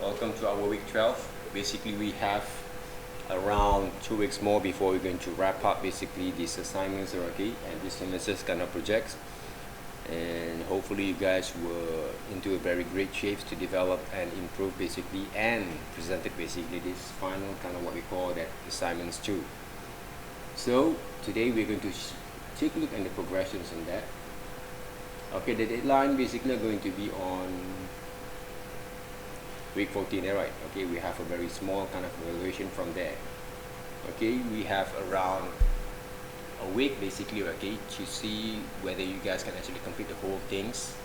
welcome to our week 12. Basically, we have around 2 weeks more before we're going to wrap up basically these assignments, okay, and this semester's kind of projects. And hopefully you guys were into a very great shape to develop and improve basically and presented basically this final kind of what we call that assignments 2. So today we're going to take a look at the progressions on that. Okay, the deadline basically are going to be on week 14, right? Okay, we have a very small kind of evaluation from there. Okay, we have around a week basically, okay, to see whether you guys can actually complete the whole things,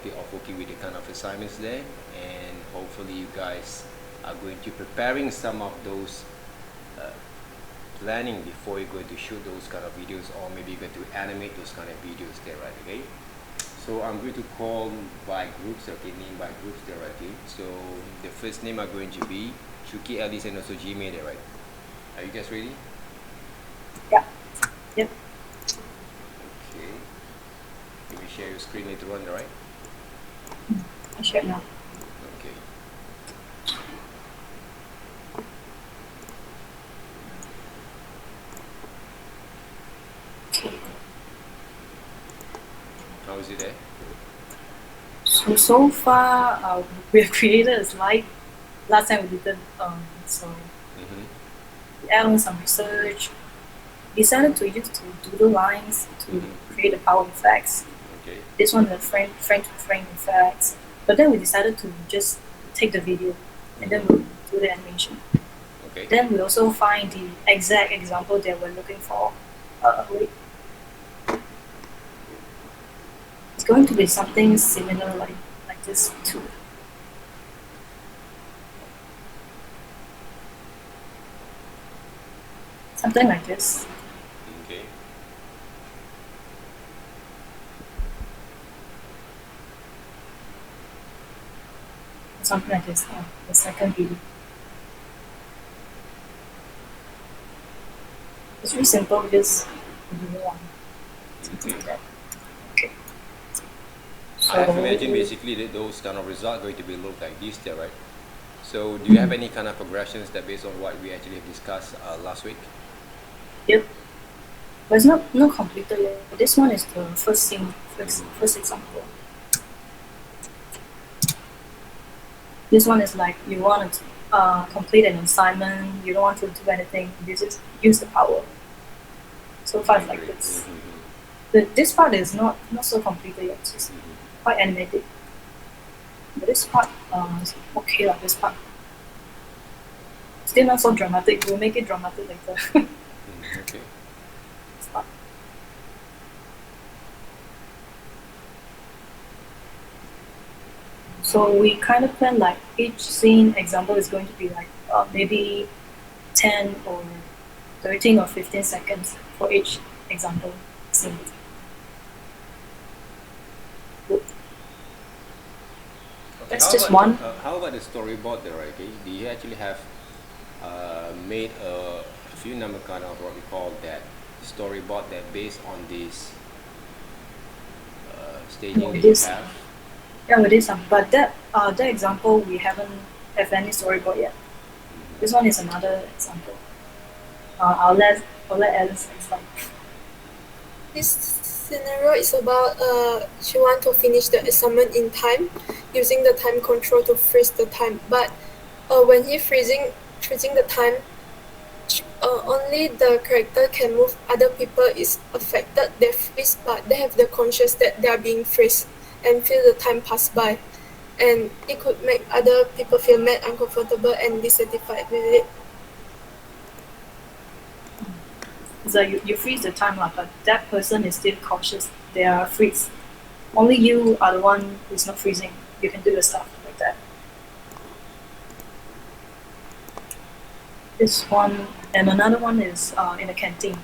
okay, of working with the kind of assignments there, and hopefully you guys are going to preparing some of those planning before you're going to shoot those kind of videos, or maybe you're going to animate those kind of videos there, right? Okay, so I'm going to call by groups, okay, name by groups there, okay. So the first name are going to be Shuki, Alice, and also Jimmy there, right? Are you guys ready? Yeah. Yep. Okay. You will share your screen later on, right? I share now. Okay. How is it there? So far, we have created a slide. Last time we didn't, so we add on some research. Decided to use to doodle lines to create the power effects. Okay. This one the frame to frame effects. But then we decided to just take the video and then we'll do the animation. Okay. Then we also find the exact example that we're looking for. Wait. It's going to be something similar like this too. Something like this. Okay. Something like this. The second video. It's really simple, just do one. Something like that. Okay. I have imagined basically that those kind of results are going to be look like this there, right? So do you have any kind of progressions that based on what we actually have discussed last week? Yep. But it's not completed yet. This one is the first example. This one is like you want to complete an assignment, you don't want to do anything, you just use the power. So far it's like this. But this part is not so completed yet, it's quite animated. But this part is okay like this part. Still not so dramatic, we'll make it dramatic later. Okay. This part. So we kind of plan like each scene example is going to be like maybe 10 or 13 or 15 seconds for each example scene. Good. Okay, That's just one. How about the storyboard there, right? Okay? Do you actually have made a few number kind of what we call that storyboard that based on this staging that you have? Yeah, we did some, but that example we haven't have any storyboard yet. This one is another example. I'll let Alice explain. This scenario is about she want to finish the assignment in time using the time control to freeze the time. But when he freezing the time, only the character can move. Other people is affected. They freeze, but they have the conscious that they are being freeze and feel the time pass by. And it could make other people feel mad, uncomfortable, and dissatisfied with it. So you freeze the time, but that person is still conscious. They are freeze. Only you are the one who's not freezing. You can do the stuff like that. This one and another one is in a canteen.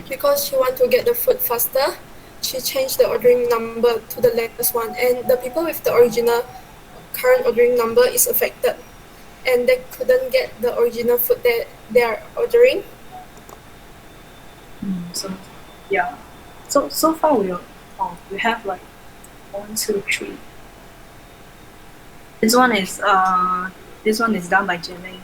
Because she want to get the food faster, she changed the ordering number to the latest one, and the people with the original current ordering number is affected, and they couldn't get the original food that they are ordering. So yeah, so far we have like 1, 2, 3. This one is done by Jimmy.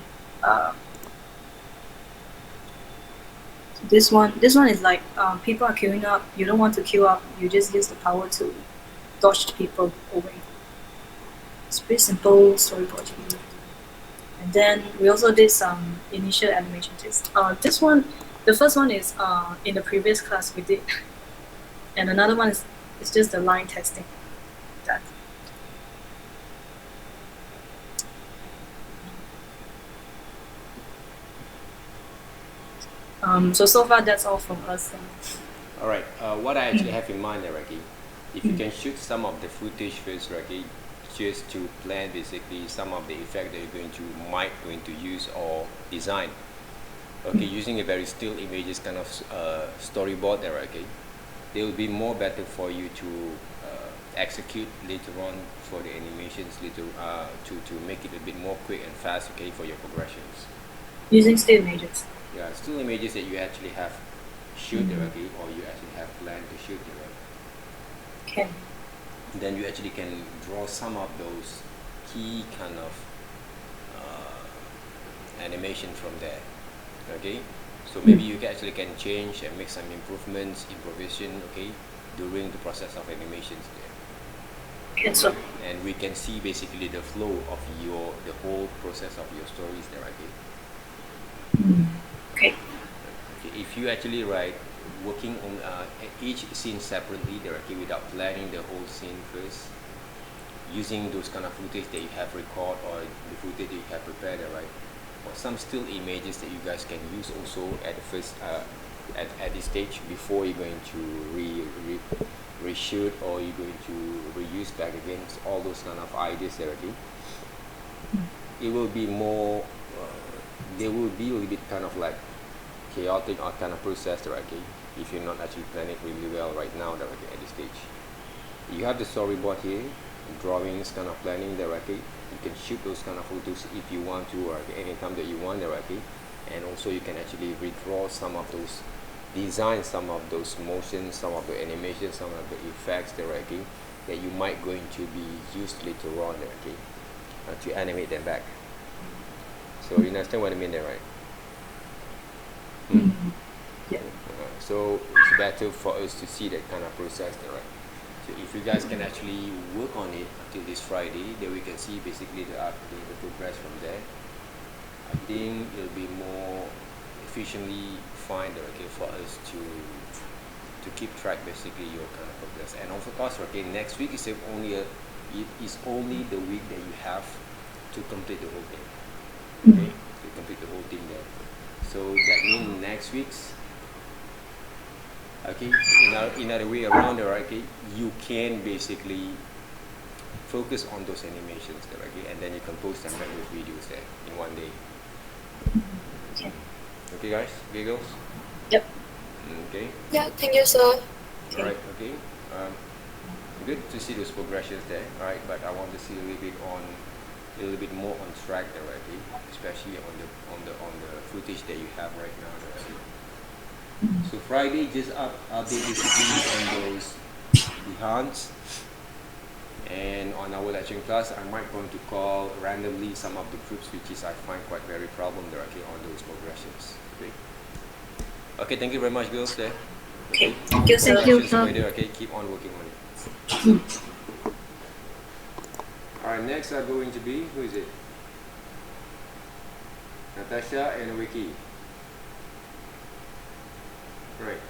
This one is like people are queuing up. You don't want to queue up. You just use the power to dodge people away. It's pretty simple storyboard. And then we also did some initial animation tests. This one, the first one is in the previous class we did, and another one is just the line testing. That. So far that's all from us. All right. What I actually have in mind, Raki, if you can shoot some of the footage first, Raki, just to plan basically some of the effect that you're going to use or design. Okay, using a very still images kind of storyboard there, okay, they will be more better for you to execute later on for the animations later to make it a bit more quick and fast, okay, for your progressions. Using still images. Yeah, still images that you actually have shoot there, okay, or you actually have planned to shoot there. Okay. Then you actually can draw some of those key kind of animation from there. Okay, so maybe you actually can change and make some improvements, improvisation, okay, during the process of animations there. Okay, so And we can see basically the flow of the whole process of your stories there, okay. okay. Okay, if you actually working on each scene separately there, okay, without planning the whole scene first, using those kind of footage that you have record or the footage that you have prepared, right, or some still images that you guys can use also at the first at this stage before you're going to reshoot or you're going to reuse back again. So all those kind of ideas there, okay. It will be more there will be a little bit kind of like chaotic or kind of process there, okay, if you're not actually planning it really well right now there, okay, at this stage. You have the storyboard here, drawings, kind of planning there, okay. You can shoot those kind of photos if you want to, or anytime that you want there, okay. And also you can actually redraw some of those designs, some of those motions, some of the animations, some of the effects there, okay, that you might going to be used later on there, okay, to animate them back. So you understand what I mean there, right? Yeah. So it's better for us to see that kind of process there, right? So if you guys can actually work on it until this Friday, then we can see basically the progress from there. I think it'll be more efficiently fine there, okay, for us to keep track basically your kind of progress. And of course, okay, next week is only the week that you have to complete the whole thing. Okay, to complete the whole thing there. So that means next week's, okay, in other way around there, okay, you can basically focus on those animations there, okay, and then you can post them back with videos there in one day. Okay. Okay, guys, okay, girls. Yep. Okay. Yeah, thank you, sir. Okay. All right. Okay. Good to see those progressions there. All right, but I want to see a little bit more on track there, right? Okay? Especially on the footage that you have right now. Right? So Friday, just update basically on those behinds. And on our lecturing class, I might going to call randomly some of the groups which is I find quite very problem there, okay, on those progressions. Okay. Okay, thank you very much, girls there. Okay. Thank you, sir. Okay, keep on working on it. Alright, next are going to be, who is it? Natasha and Vicky. Right.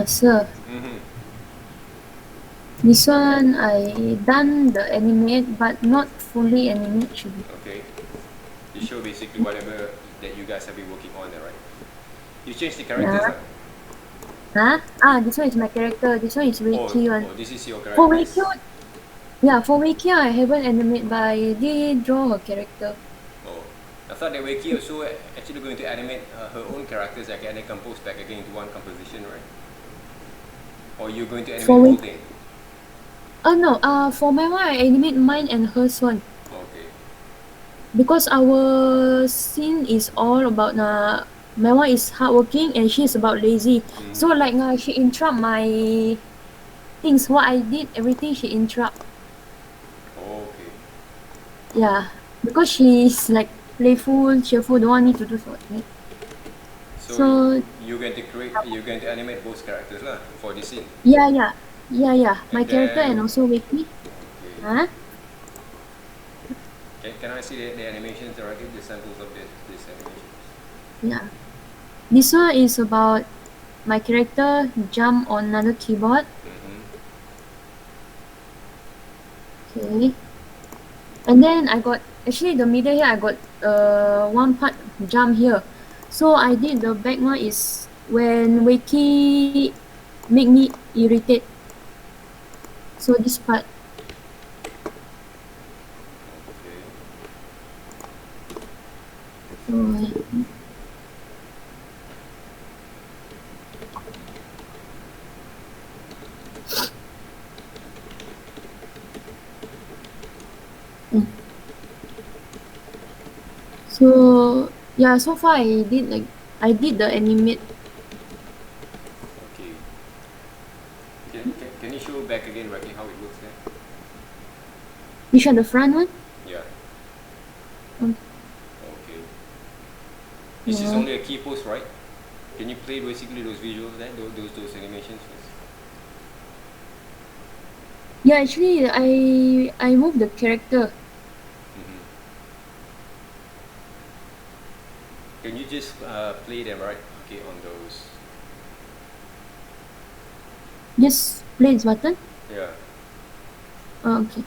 Sir, this one I done the animate but not fully animate should be. Okay. You show basically whatever that you guys have been working on there, right? You change the characters. This one is my character. This one is Reiki one. Oh, this is your character. For Reiki, yeah, for Reiki I haven't animate but I did draw her character. Oh, thought that Wakey also actually going to animate her own characters and then compose back again into one composition, right? Or you're going to animate the For whole Wakey? thing? No, for my one, I animate mine and hers one. Okay. Because our scene is all about my one is hardworking and she is about lazy. So like she interrupt my things, what I did, everything she interrupt. Okay. Yeah, because she is like playful, cheerful, don't want me to do something. So you're going to animate both characters lah for this scene. yeah, my And character then- and also Wakey. Okay. Huh? Can I see the animations directly, the samples of this animation? Yeah. This one is about my character jump on another keyboard. Okay. And then I got actually the middle here I got one part jump here. So I did the back one is when Wakey make me irritate. So this part. Okay. So, so yeah, so far I did the animate. Okay. Can you show back again, Raki, how it looks there? Which one, the front one? Yeah. Mm. Okay. This is Yeah. only a key post, right? Can you play basically those visuals there, those animations first? Yeah, actually I moved the character. Can you just play them, right? Okay, on those. Just play this button. Yeah. Oh, okay.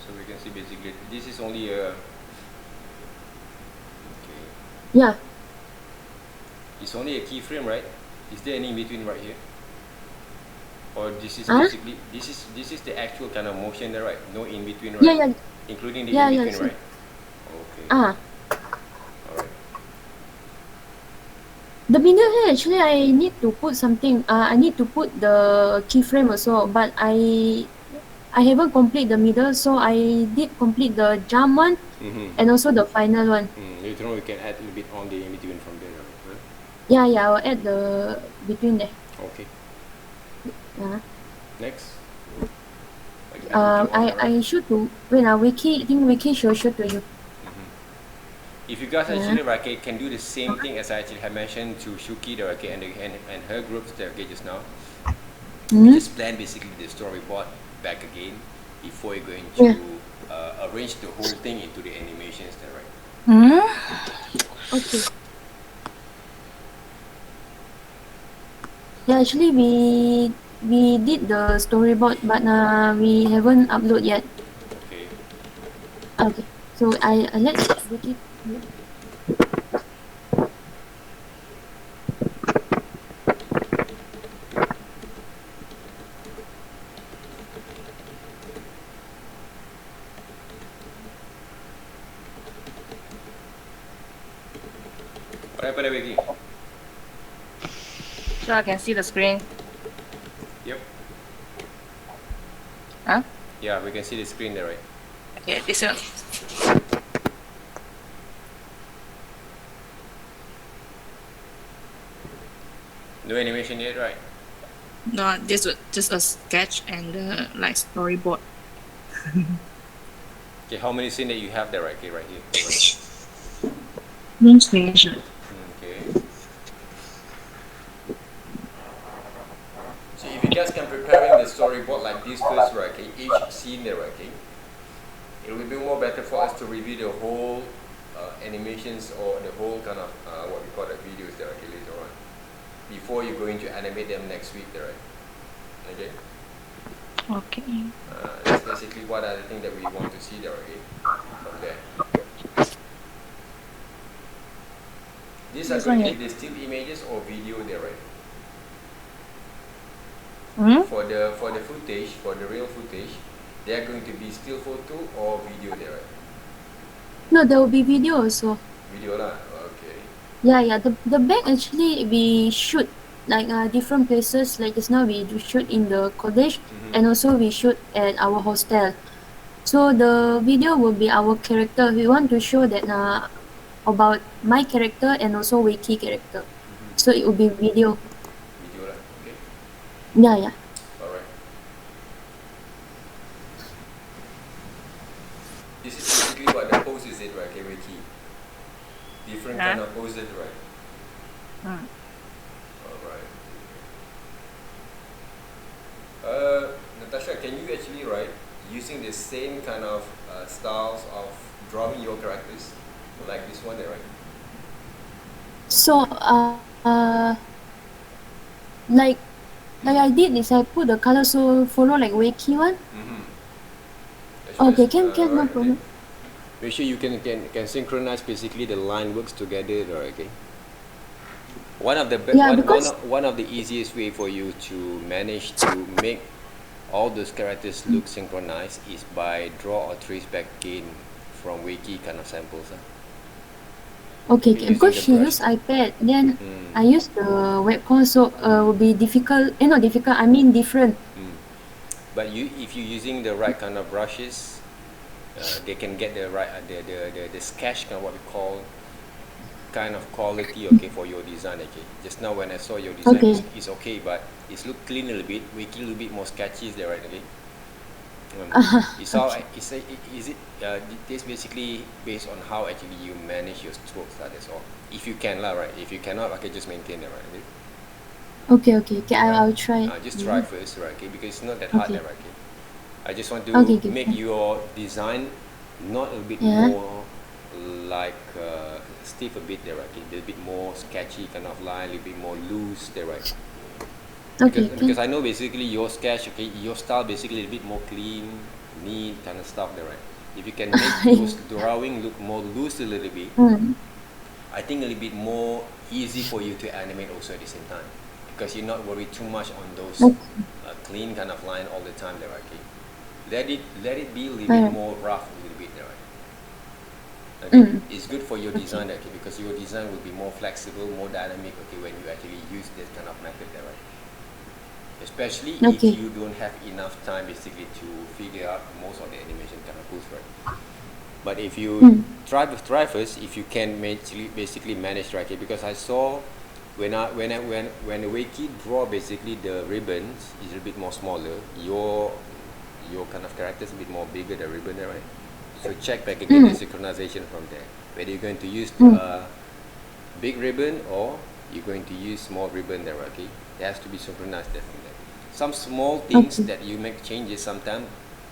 So we can see basically this is only a. Okay. Yeah. It's only a keyframe, right? Is there any in between right here? Or this is Huh? basically this is the actual kind of motion there, right? No in between, right? Yeah. Including the Yeah, in yeah, between, sure. right? Okay. Ah, Alright. the middle here actually I need to put something. I need to put the keyframe also, but I haven't complete the middle, so I did complete the jump one and also the final one. Later on we can add a little bit on the in between from there, right? Yeah, I will add the between there. Okay. Yeah. Next. Like add the on there, right? I show to when Wakey, I think Wakey show to you. If you guys Yeah. actually can do the same thing as I actually have mentioned to Shuki and her groups just now, Hmm? just plan basically the storyboard back again before you're going to arrange the whole thing into the animations there, right? Okay. Yeah, actually we did the storyboard, but we haven't upload yet. Okay. Okay. So I let's make it. What happened there, Vicky? So I can see the screen. Yep. Huh? Yeah, we can see the screen there, right? Okay, this one. No animation yet, right? No, this was just a sketch and like storyboard. Okay, how many scenes that you have there, right? Okay, right here. Main screenshot. Okay. So if you guys can preparing the storyboard like this first, right? Okay, each scene there, right? Okay, it will be more better for us to review the whole animations or the whole kind of what we call the videos there, okay, later on, before you're going to animate them next week there, right? Okay. Okay. That's basically what are the things that we want to see there, okay, from there. These are This going one to be the still images or video there, right? Hmm? For the footage, for the real footage, they are going to be still photo or video there, right? No, there will be video also. Video lah. Okay. Yeah. The back actually we shoot like different places. Like just now we do shoot in the college, and also we shoot at our hostel. So the video will be our character. We want to show that about my character and also Wiki character. So it will be video. Video lah. Okay. Yeah. Alright. This is basically what the pose is it, right? Okay, Wiki. Different kind of poses, right? Alright. Natasha, can you actually write using the same kind of styles of drawing your characters, like this one, right? So like I did is I put the color so follow like Wiki one. Okay, can no problem. Make sure you can synchronize basically the line works together, right? Okay. One of the one of the easiest way for you to manage to make all those characters look synchronized is by draw or trace back gain from Wiki kind of samples. Okay, Using because the she brush. used iPad, then I use the webcam, so will be difficult. Not difficult. I mean different. But if you're using the right kind of brushes, they can get the right the sketch kind of what we call kind of quality, okay, for your design. Okay, just now when I saw your design, Okay. it's okay, but it's look clean a little bit. Wiki a little bit more sketchy, is there, right? Okay. It's all is it this basically based on how actually you manage your strokes, that's all. If you can lah, right? If you cannot, okay, just maintain it, right? Okay? Okay. I'll try. Just try first, right? Okay, because it's not that hard, Okay. right? Okay. I just want to Okay, okay, make fine. your design not a bit Yeah. more like stiff a bit there, right? Okay, a little bit more sketchy kind of line, a little bit more loose there, right? Okay, Because I know basically your sketch, okay, your style basically a little bit more clean, neat kind of stuff there, right? If you can make those drawing look more loose a little bit, I think a little bit more easy for you to animate also at the same time, because you're not worried too much on those clean kind of line all the time there, okay? Let it be a little bit more rough a little bit there, right? Okay? It's good for your design, okay, because your design will be more flexible, more dynamic, okay, when you actually use this kind of method there, right? Especially Okay. if you don't have enough time basically to figure out most of the animation kind of tools, right? But if you try first, if you can basically manage, right? Okay, because I saw when the Wiki draw basically the ribbons is a bit more smaller, your kind of character is a bit more bigger, the ribbon there, right? So check back again the synchronization from there. Whether you're going to use big ribbon or you're going to use small ribbon there, okay? It has to be synchronized definitely. Some small things Okay. that you make changes, sometimes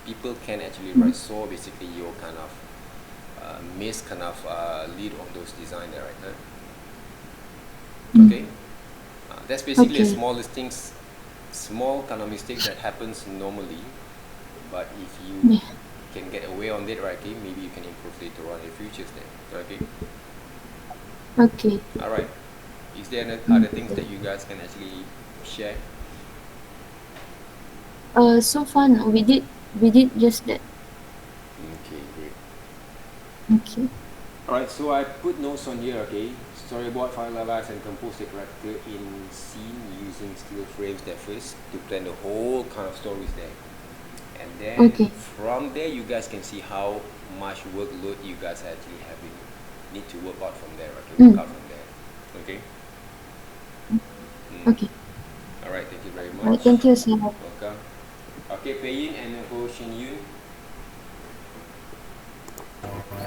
people can actually write, so basically you kind of miss kind of lead on those design there, right? Okay? That's basically the Okay. smallest things, small kind of mistake that happens normally, but if you can get away on it, right, okay, maybe you can improve later on in the futures then, okay? Okay. Alright. Is there any other things that you guys can actually share? So far no, we did just that. Okay, great. Okay. Alright, so I put notes on here, okay? Storyboard, finalize and compose the character in scene using still frames there first to plan the whole kind of stories there. And then Okay. from there you guys can see how much workload you guys actually having. Need to work out from there, okay? Work out from there. Okay? Okay. Alright, thank you very Alright, much. thank you, sir. Welcome. Okay, Pei Yin and Ho Shin Yun.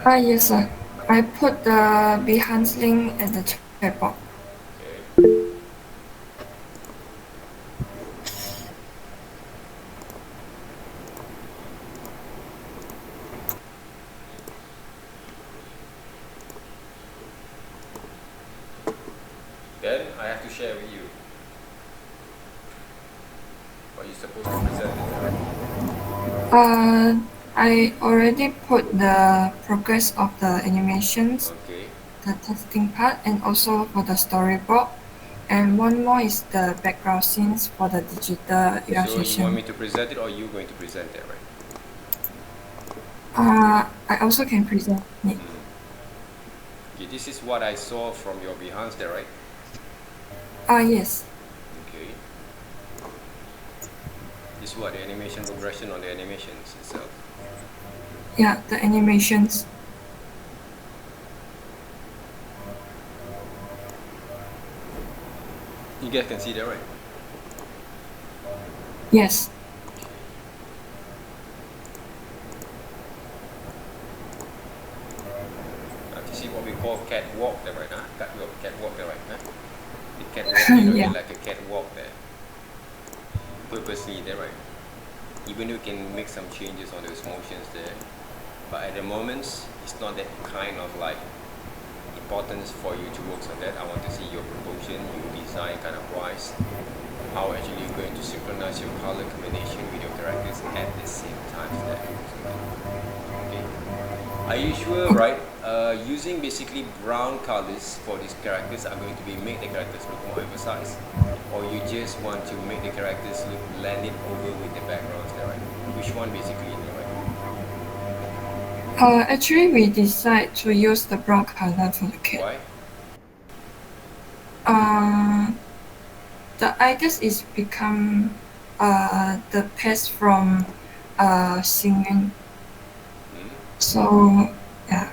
Yes, sir. I put the Behance link at the chat box. Okay. Then I have to share with you. What you're supposed to present it, right? I already put the progress of the animations, Okay. the testing part, and also for the storyboard. And one more is the background scenes for the digital So you want illustration. me to present it or you going to present it, right? I also can present it. Okay, this is what I saw from your Behance there, right? Yes. Okay. This is what the animation progression on the animations itself. Yeah, the animations. You guys can see that, right? Yes. This is what we call catwalk there, right? Huh? Catwalk there, right? Huh? The catwalk is going to Yeah. be like a catwalk there. Purposely there, right? Even though we can make some changes on those motions there, but at the moment, it's not that kind of like importance for you to work on that. I want to see your proportion, your design kind of wise, how actually you're going to synchronize your color combination with your characters at the same time. Okay. Are you sure, right? Using basically brown colors for these characters are going to be make the characters look more emphasized, or you just want to make the characters look blended over with the backgrounds there, right? Which one basically is there, right? Actually, we decide to use the brown color for the cat. Why? The ideas is become the pest from singing. So yeah.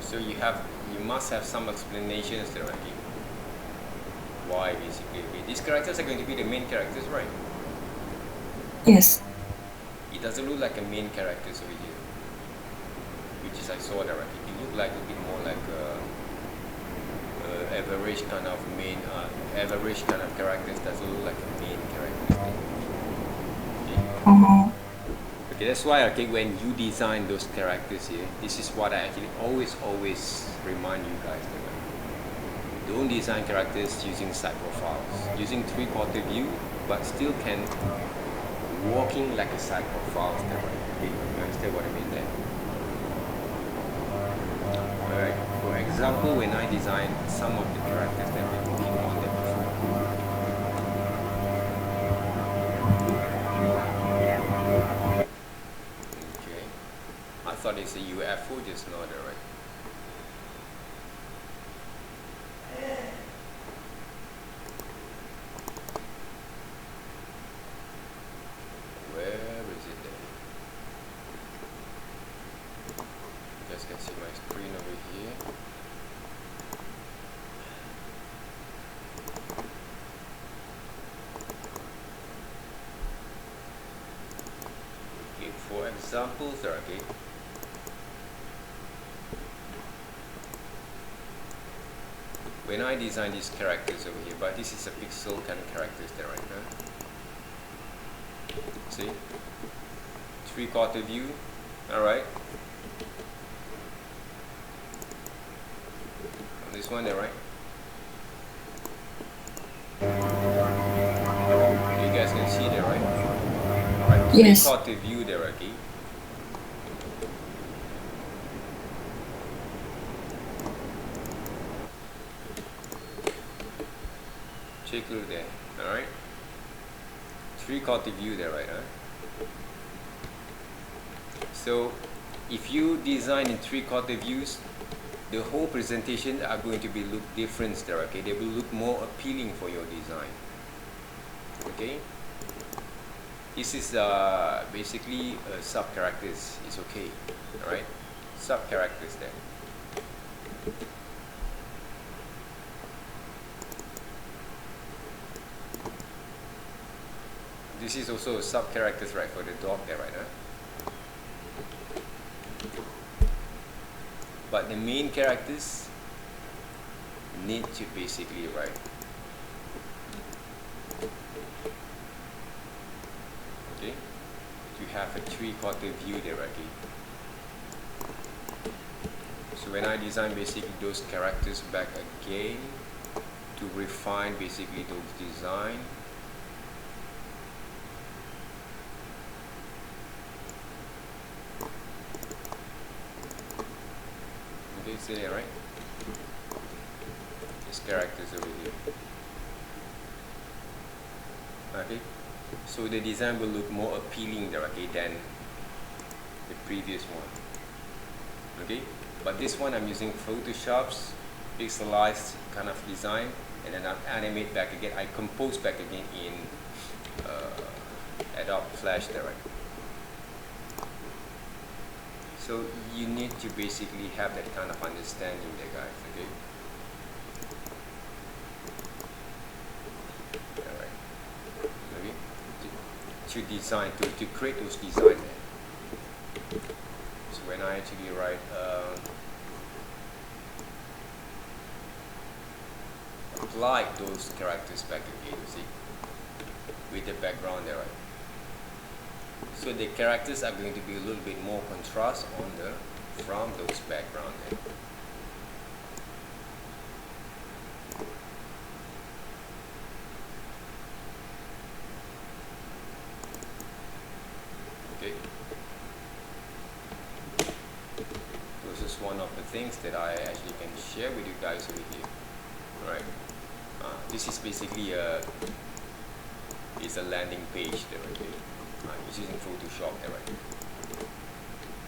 So you must have some explanations there, right? Why basically? Okay. These characters are going to be the main characters, right? Yes. It doesn't look like a main characters over here, which is I saw that, right? It look like a bit more like average kind of main, average kind of characters. Doesn't look like a main character. Okay. Okay, that's why, okay, when you design those characters here, this is what I actually always remind you guys. Don't design characters using side profiles, using 3/4 view, but still can walking like a side profile. Okay, you understand what I mean there? Alright, for example, when I design some of the characters that we're working on them before. Okay, I thought it's a UFO just now there, right? Where is it there? You guys can see my screen over here. Okay, for examples there, okay. When I design these characters over here, but this is a pixel kind of characters there, right? Huh? See? 3/4 view. Alright. This one there, right? You guys can see there, right? Alright. Yes. 3/4 view there, okay. Take a look there, alright? 3/4 view there, right? Huh? So if you design in 3/4 views, the whole presentation are going to be look different there, okay? They will look more appealing for your design. Okay? This is basically sub characters. It's okay, alright? Sub characters there. This is also sub characters, right, for the dog there, right? Huh? But the main characters need to basically, right? Okay, to have a 3/4 view there, okay? So when I design basically those characters back again to refine basically those design. Okay, see there, right? These characters over here. Okay, so the design will look more appealing there, okay, than the previous one. Okay, but this one I'm using Photoshop's pixelized kind of design, and then I animate back again, I compose back again in Adobe Flash Direct. So you need to basically have that kind of understanding there, guys. Okay. All right. Okay. To design, to create those designs there. So when I actually write apply those characters back again, you see, with the background there, right? So the characters are going to be a little bit more contrast on the from those background there. Okay. This is one of the things that I actually can share with you guys over here. Alright. This is basically it's a landing page there, okay? It's using Photoshop there, right?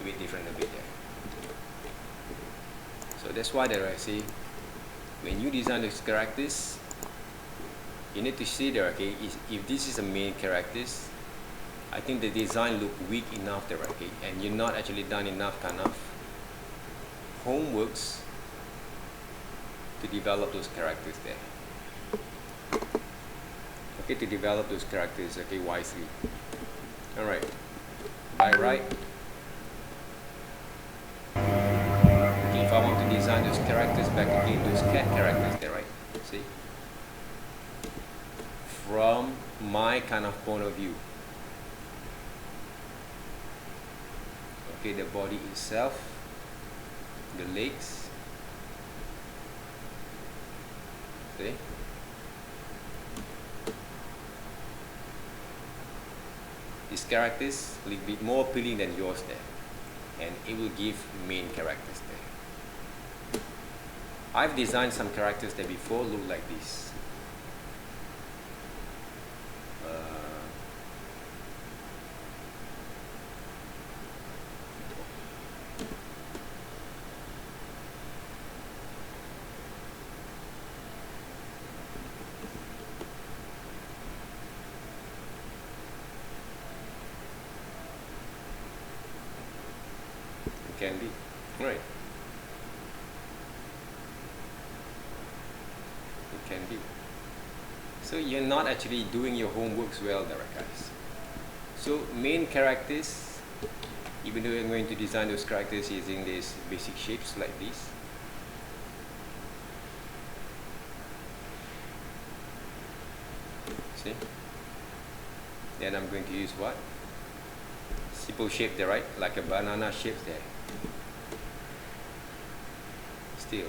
A bit different a bit there. So that's why there I say when you design these characters, you need to see there, okay, if this is a main characters, I think the design look weak enough there, okay, and you're not actually done enough kind of homeworks to develop those characters there. Okay, to develop those characters, okay, wisely. Alright, by right, okay, if I want to design those characters back again, those cat characters there, right, see, from my kind of point of view. Okay, the body itself, the legs, see, these characters will be more appealing than yours there, and it will give main characters there. I've designed some characters that before look like this. Can be, right? It can be. So you're not actually doing your homeworks well there, guys. So main characters, even though I'm going to design those characters using these basic shapes like this. See? Then I'm going to use what? Simple shape there, right? Like a banana shape there. Still.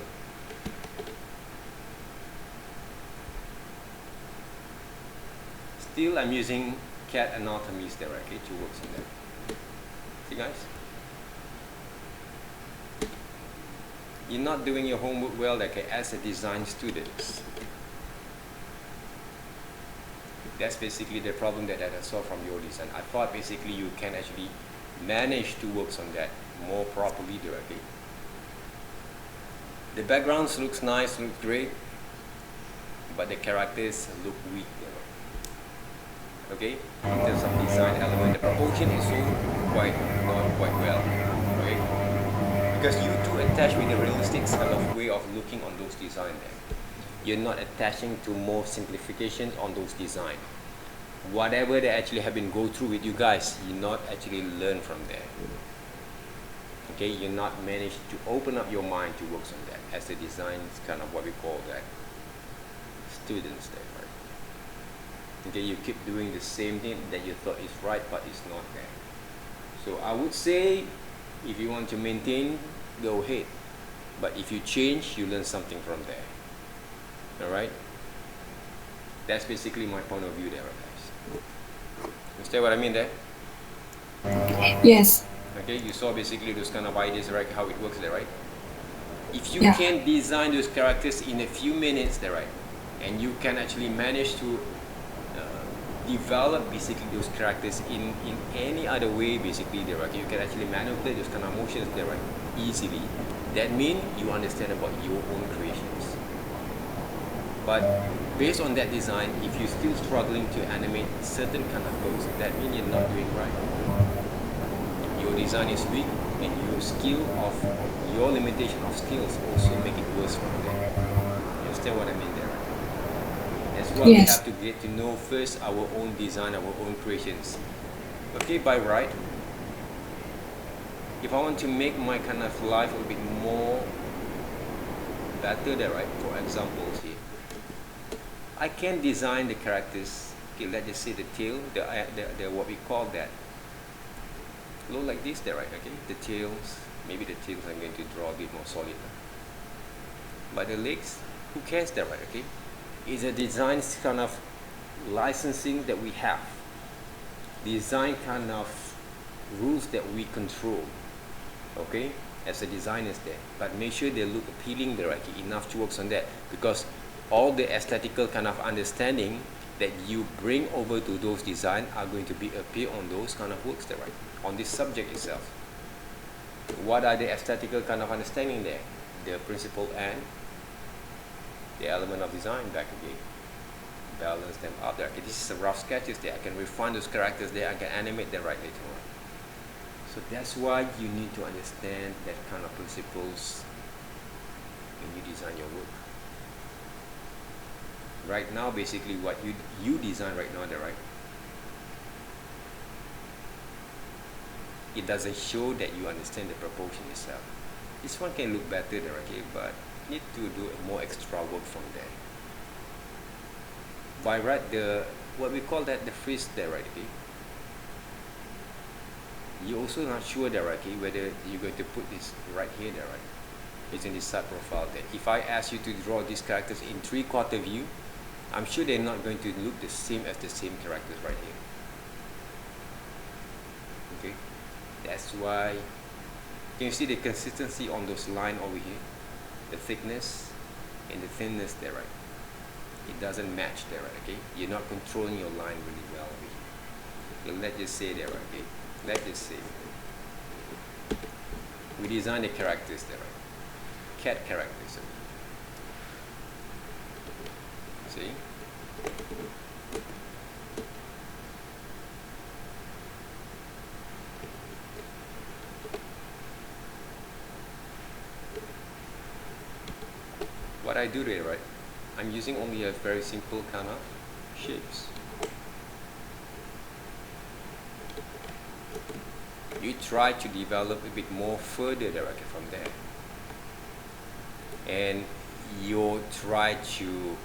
Still, I'm using cat anatomies there, okay, to work on that. See, guys? You're not doing your homework well, like as a design student. That's basically the problem that I saw from your design. I thought basically you can actually manage to work on that more properly there, okay? The backgrounds looks nice, look great, but the characters look weak there. Okay, in terms of design element, the proportion is so not quite well, right? Because you do attach with a realistic kind of way of looking on those design there. You're not attaching to more simplifications on those design. Whatever they actually have been go through with you guys, you not actually learn from there. Okay, you're not managed to open up your mind to work on that as a design is kind of what we call that students there, right? Okay, you keep doing the same thing that you thought is right, but it's not there. So I would say, if you want to maintain, go ahead. But if you change, you learn something from there. All right? That's basically my point of view there, guys. Understand what I mean there? Yes. Okay, you saw basically those kind of ideas, right? How it works there, right? If you Yeah. can design those characters in a few minutes there, right? And you can actually manage to develop basically those characters in any other way basically there, right? You can actually manipulate those kind of motions there, right? Easily. That means you understand about your own creations. But based on that design, if you're still struggling to animate certain kind of pose, that means you're not doing right. Your design is weak, and your skill of your limitation of skills also make it worse from there. You understand what I mean there? That's why we Yes. have to get to know first our own design, our own creations. Okay, by right, if I want to make my kind of life a bit more better there, right? For example, here, I can design the characters. Okay, let's just say the tail, the what we call that. Look like this there, right? Okay, the tails. Maybe the tails I'm going to draw a bit more solid. But the legs, who cares there, right? Okay, it's a design kind of licensing that we have. Design kind of rules that we control. Okay, as a designers there, but make sure they look appealing there, right? Enough to work on that, because all the aesthetical kind of understanding that you bring over to those design are going to be appear on those kind of works there, right? On this subject itself. What are the aesthetical kind of understanding there? The principle and the element of design back again. Balance them up there. Okay, this is a rough sketches there. I can refine those characters there. I can animate them right later on. So that's why you need to understand that kind of principles when you design your work. Right now, basically what you design right now, there, right? It doesn't show that you understand the proportion itself. This one can look better there, okay, but need to do more extra work from there. By right, the what we call that the freeze there, right? Okay. You're also not sure there, right? Okay, whether you're going to put this right here, there, right? It's in this side profile there. If I ask you to draw these characters in 3/4 view, I'm sure they're not going to look the same as the same characters right here. Okay, that's why. Can you see the consistency on those lines over here? The thickness and the thinness there, right? It doesn't match there, right? Okay, you're not controlling your line really well over here. Okay, let's just say there, right? Okay, let's just say we design the characters there, right? Cat characters. See? What I do there, right? I'm using only a very simple kind of shapes. You try to develop a bit more further directly from there. And you try to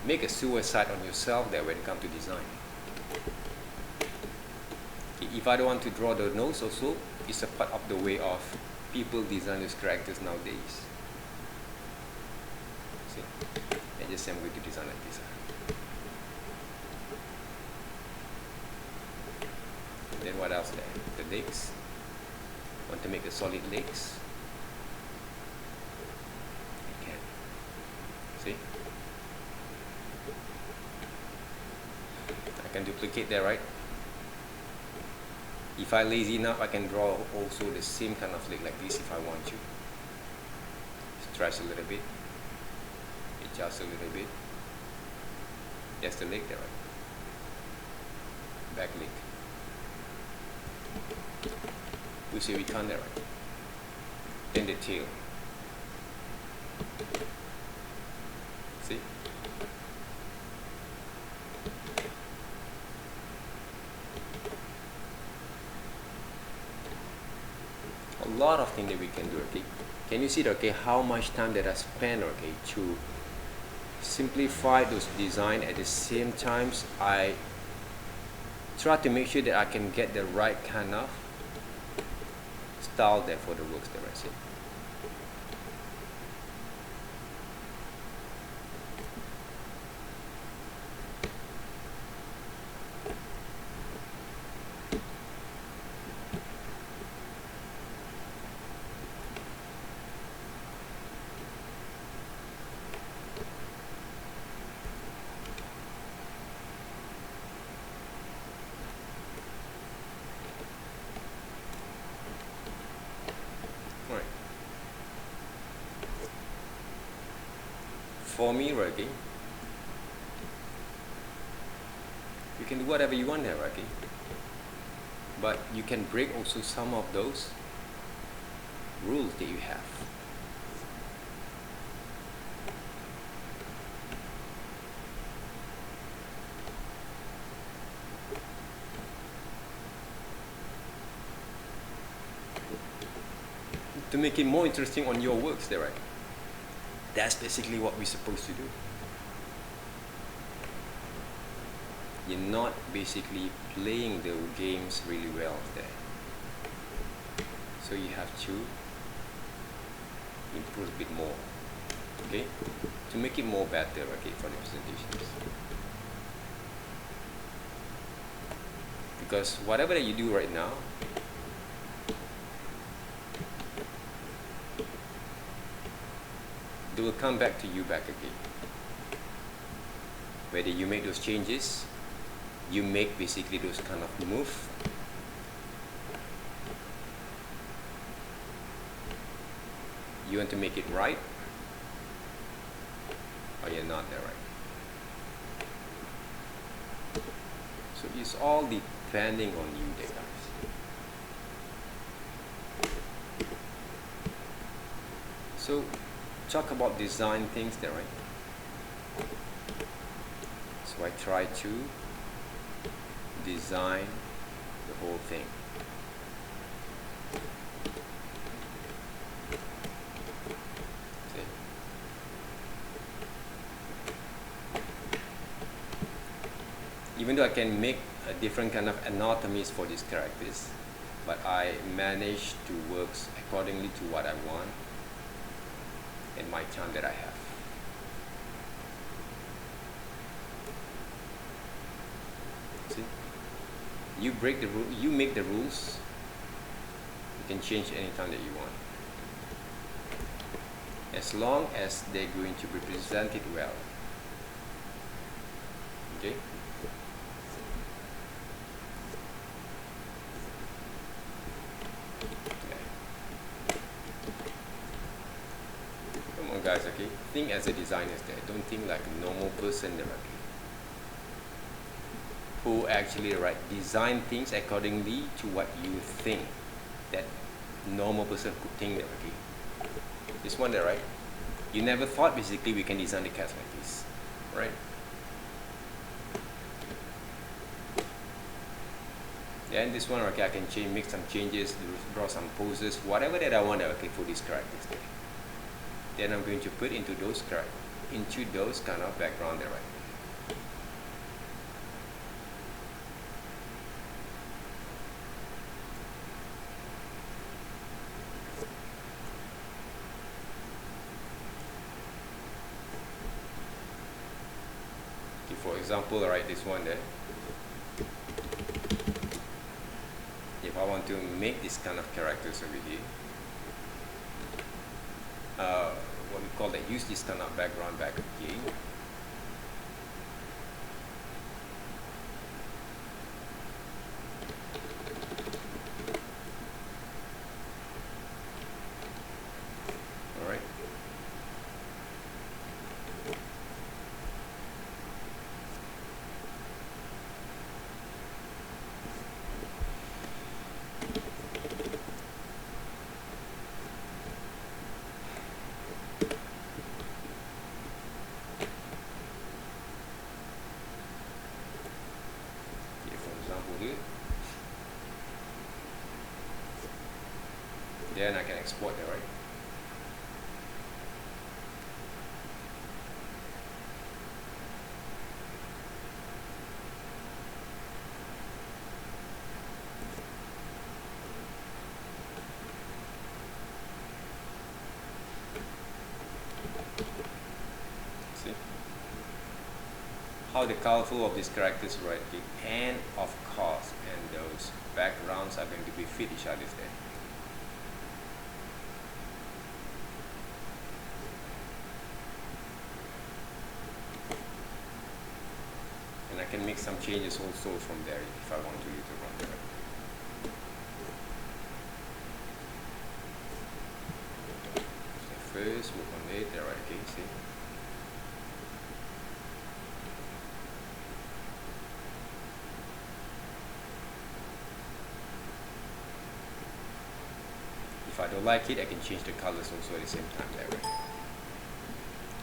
make a suicide on yourself there when it comes to design. If I don't want to draw the nose also, it's a part of the way of people design those characters nowadays. See, I just say I'm going to design like this. And then what else there? The legs. Want to make the solid legs. You can. See? I can duplicate that, right? If I'm lazy enough, I can draw also the same kind of leg like this if I want to. Stretch a little bit, adjust a little bit. That's the leg there, right? Back leg. We say we can't there, right? Then the tail. See? A lot of things that we can do, okay? Can you see, okay, how much time that I spent, okay, to simplify those design at the same times I try to make sure that I can get the right kind of style there for the works that I see. for me, right, okay, you can do whatever you want there, right, okay, but you can break also some of those rules that you have. To make it more interesting on your works there, right? That's basically what we're supposed to do. You're not basically playing the games really well there. So you have to improve a bit more, okay? To make it more better, okay, for the presentations. Because whatever that you do right now, they will come back to you back again. Whether you make those changes, you make basically those kind of move, you want to make it right, or you're not there right. So it's all depending on you there, guys. So talk about design things there, right? So I try to design the whole thing. See? Even though I can make a different kind of anatomies for these characters, but I manage to work accordingly to what I want in my time that I have. See? You break the rule, you make the rules, you can change anytime that you want. As long as they're going to represent it well. Okay? Come on guys, okay? Think as a designer there. Don't think like a normal person there, okay? Who actually design things accordingly to what you think that normal person could think that, okay? This one there, right? You never thought basically we can design the cats like this, right? Then this one, okay, I can change, make some changes, draw some poses, whatever that I want, okay, for these characters there. Then I'm going to put into those kind of background there, right? Okay, for example, right, this one there. If I want to make this kind of characters over here, what we call that, use this kind of background back again. Alright. Then I can export it, right? See how the colorful of these characters, right? And of course, and those backgrounds are going to be fit each other's there. And I can make some changes also from there if I want to later on there. So first work on it, there, right? Okay, see. If I don't like it, I can change the colors also at the same time that way.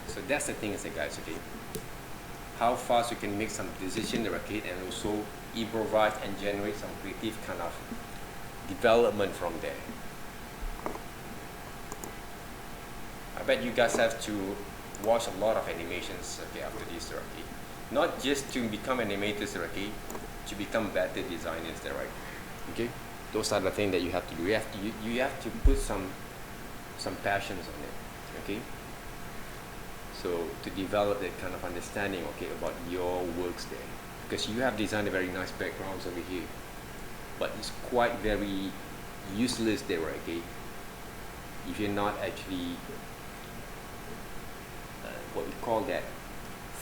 So that's the thing, guys. Okay, how fast you can make some decision, okay, and also improvise and generate some creative kind of development from there. I bet you guys have to watch a lot of animations, okay, after this, okay. Not just to become animators, okay, to become better designers, right? Okay, those are the things that you have to do. You have to put some passions on it, okay. So to develop that kind of understanding, okay, about your works there, because you have designed a very nice backgrounds over here, but it's quite very useless there, okay, if you're not actually what we call that,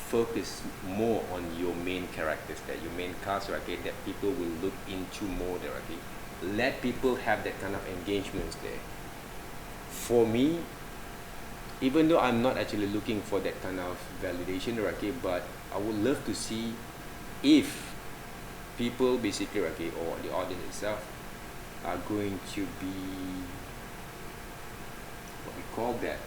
focus more on your main characters, that your main cast, okay, that people will look into more there, okay. Let people have that kind of engagements there. For me, even though I'm not actually looking for that kind of validation, okay, but I would love to see if people basically, okay, or the audience itself are going to be what we call that,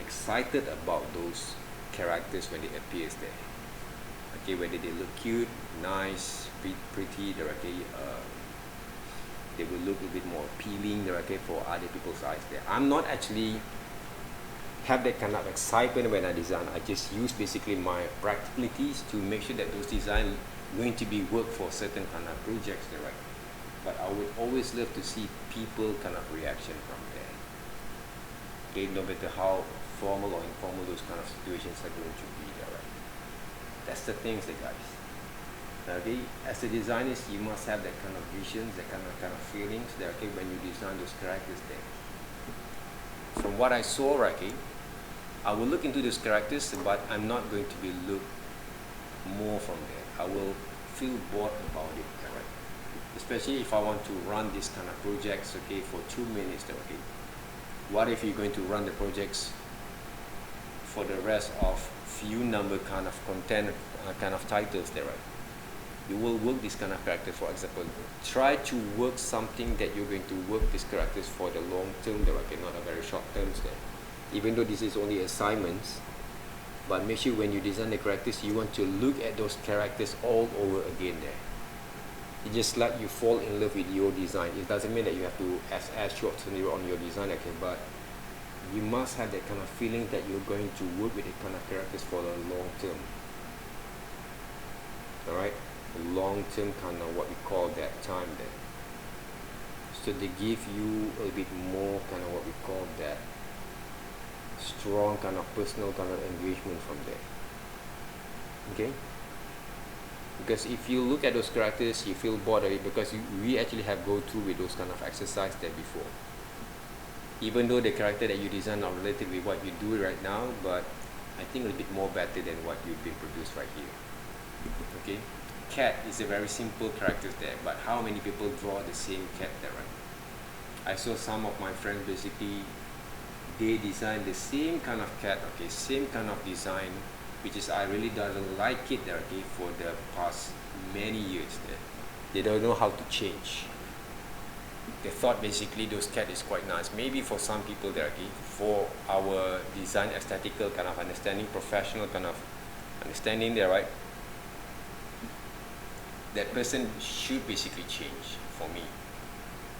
excited about those characters when they appears there, okay, whether they look cute, nice, pretty, okay, they will look a bit more appealing, okay, for other people's eyes there. I'm not actually have that kind of excitement when I design. I just use basically my practicalities to make sure that those designs going to be work for certain kind of projects there, right? But I would always love to see people kind of reaction from there, okay, no matter how formal or informal those kind of situations are going to be there, right? That's the things, guys. Okay, as a designers, you must have that kind of visions, that kind of feelings there, okay, when you design those characters there. From what I saw, okay, I will look into those characters, but I'm not going to be look more from there. I will feel bored about it, right? Especially if I want to run this kind of projects, okay, for 2 minutes there, okay. What if you're going to run the projects for the rest of few number kind of content, kind of titles there, right? You will work this kind of character. For example, try to work something that you're going to work these characters for the long term there, okay, not a very short terms there. Even though this is only assignments, but make sure when you design the characters, you want to look at those characters all over again there. It's just like you fall in love with your design. It doesn't mean that you have to as short scenario on your design, okay, but you must have that kind of feeling that you're going to work with the kind of characters for the long term. Alright? Long term kind of what we call that time there. So they give you a bit more kind of what we call that strong kind of personal kind of engagement from there. Okay? Because if you look at those characters, you feel bored of it, because we actually have go through with those kind of exercise there before. Even though the character that you design are related with what you do right now, but I think a bit more better than what you've been produced right here. Okay? Cat is a very simple character there, but how many people draw the same cat there, right? I saw some of my friends basically, they design the same kind of cat, okay, same kind of design, which is I really doesn't like it there, okay, for the past many years there. They don't know how to change. They thought basically those cat is quite nice. Maybe for some people there, okay, for our design aesthetical kind of understanding, professional kind of understanding there, right? That person should basically change for me.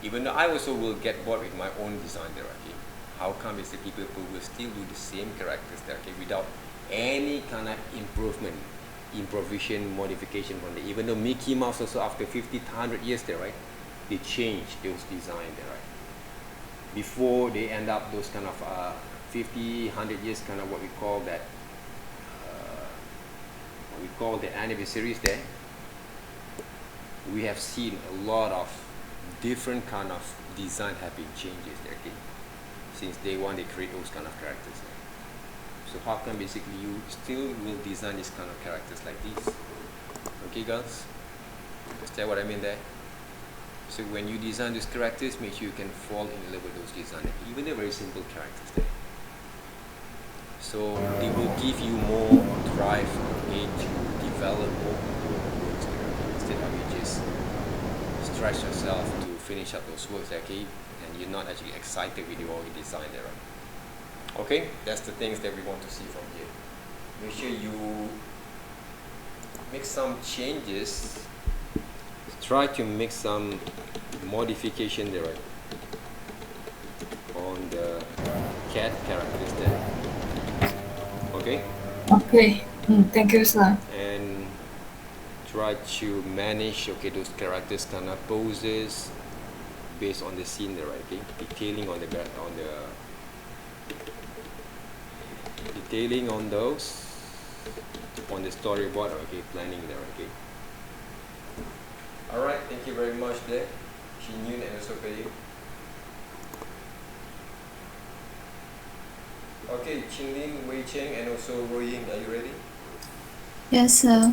Even though I also will get bored with my own design there, okay? How come basically people will still do the same characters there, okay, without any kind of improvement, improvisation, modification from there. Even though Mickey Mouse also after 50, 100 years there, right? They change those design there, right? Before they end up those kind of 50, 100 years kind of what we call that, the anniversaries there. We have seen a lot of different kind of design have been changes there, okay? Since day one they create those kind of characters there. So how come basically you still will design this kind of characters like this? Okay girls? Understand what I mean there? So when you design these characters, make sure you can fall in love with those designs, even the very simple characters there. So they will give you more drive to develop more works there, instead of you just stretch yourself to finish up those works, okay, and you're not actually excited with your design there, right? Okay, that's the things that we want to see from here. Make sure you make some changes. Try to make some modification there, right, on the cat characters there. Okay, Okay. Thank you, sir. and try to manage, okay, those characters kind of poses based on the scene there, right? Okay, detailing on the detailing on those on the storyboard, okay, planning there, okay. All right, thank you very much there, Shin Yun and also Pei. Okay, Chin Ling, Wei Cheng, and also Roy Ying, are you ready? Yes, sir.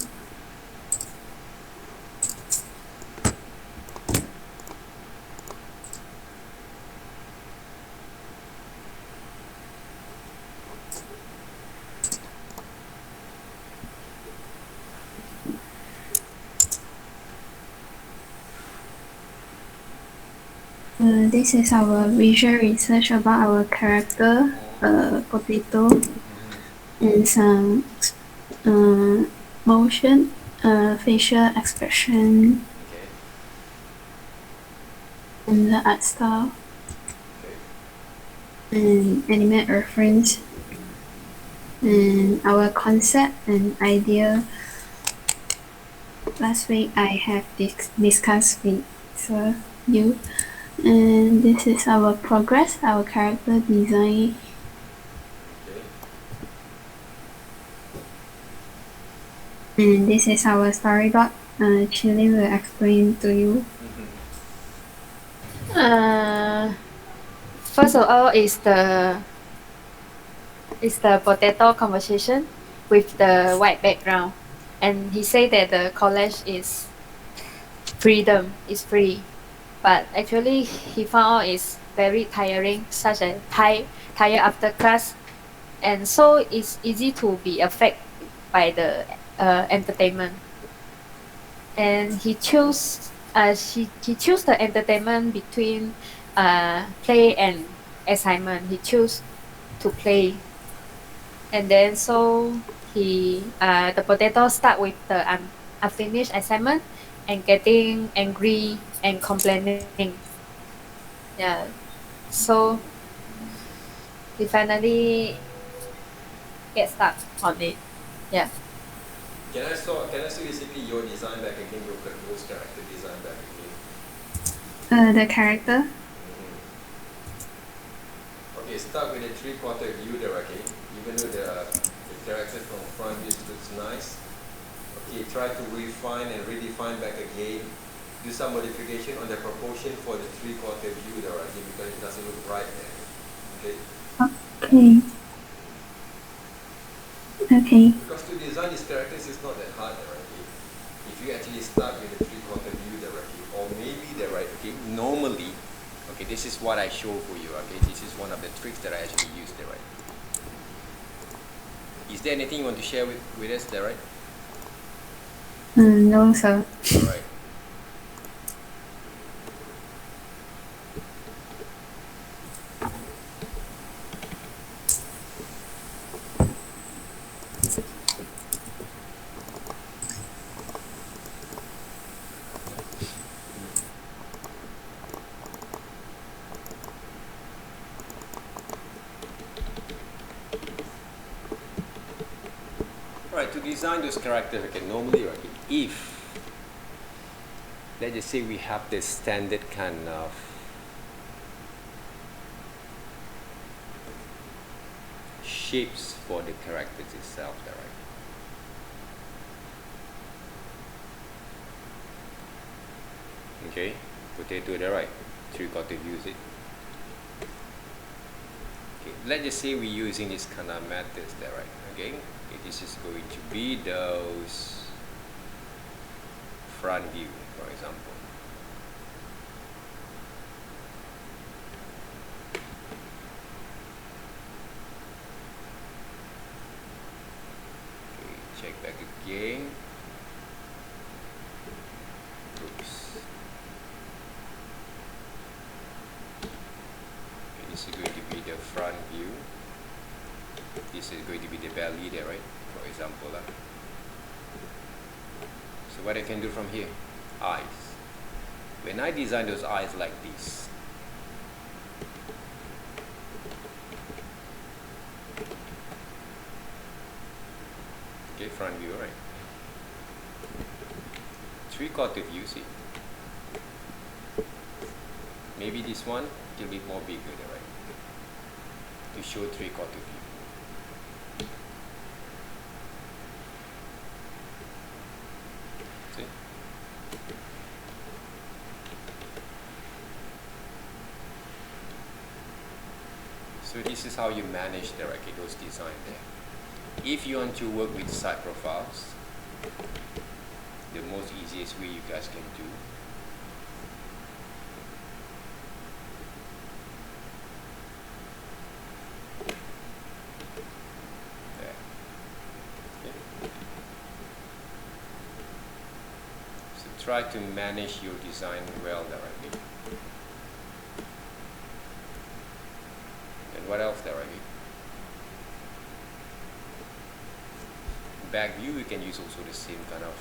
This is our visual research about our character, Potato, and some motion, facial expression, Okay. and the art style, Okay. and animate reference, and our concept and idea. Last week I have discussed with you, and this is our progress, our character design. Okay. And this is our storyboard. Chili will explain to you. First of all is the potato conversation with the white background, and he said that the college is freedom, is free, but actually he found out it's very tiring, such as tired after class, and so it's easy to be affected by the entertainment. And he chose the entertainment between play and assignment. He chose to play, and then so the potato start with the unfinished assignment and getting angry and complaining. Yeah, so he finally get stuck on it. Yeah. Can I see basically your design back again, your those character design back again? The character. Okay, start with a 3/4 view there, okay? Even though the character from front view looks nice. Okay, try to refine and redefine back again. Do some modification on the proportion for the 3/4 view there, okay? Because it doesn't look right there. Okay? Okay. Okay. Because to design these characters is not that hard, right? If you actually start with a 3/4 view directly, or maybe the right, okay, normally, okay, this is what I show for you, okay, this is one of the tricks that I actually use there, right? Is there anything you want to share with us there, right? No, sir. Alright. Right, to design those characters, okay, normally, right, if, let's just say we have this standard kind of shapes for the characters itself, there, right? Okay, potato there, right? 3/4 views it. Okay, let's just say we're using this kind of methods there, right? Okay, this is going to be those front view, for example. Okay, check back again. Oops. front view. This is going to be the belly there, right? For example. So what I can do from here? Eyes. When I design those eyes like this, okay, front view, right? 3/4 view, see? Maybe this one a little bit more bigger there, right? To show 3/4 view. See? So this is how you manage directly those design there. If you want to work with side profiles, the most easiest way you guys can do there. Okay. So try to manage your design well directly. And what else directly? Back view, you can use also the same kind of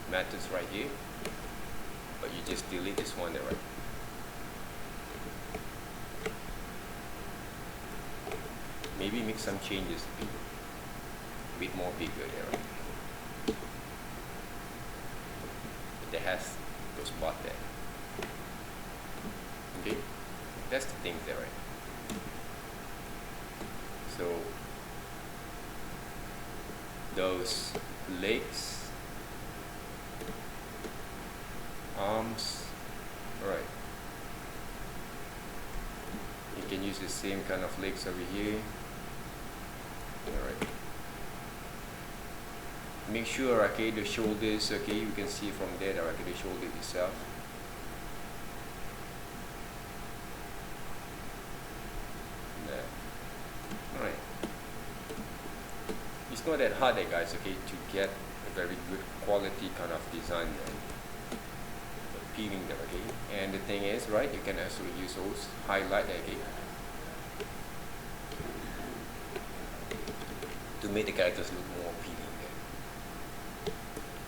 methods right here, but you just delete this one there, right? Maybe make some changes a bit more bigger there, right? But it has those spot there. Okay, that's the thing there, right? So those legs, arms, alright. You can use the same kind of legs over here. Alright. Make sure, okay, the shoulders, okay, you can see from there, okay, the shoulder itself. There. Alright. It's not that hard, guys, okay, to get a very good quality kind of design there. Peeling there, okay. And the thing is, right, you can also use those highlight there, okay, to make the characters look more appealing there.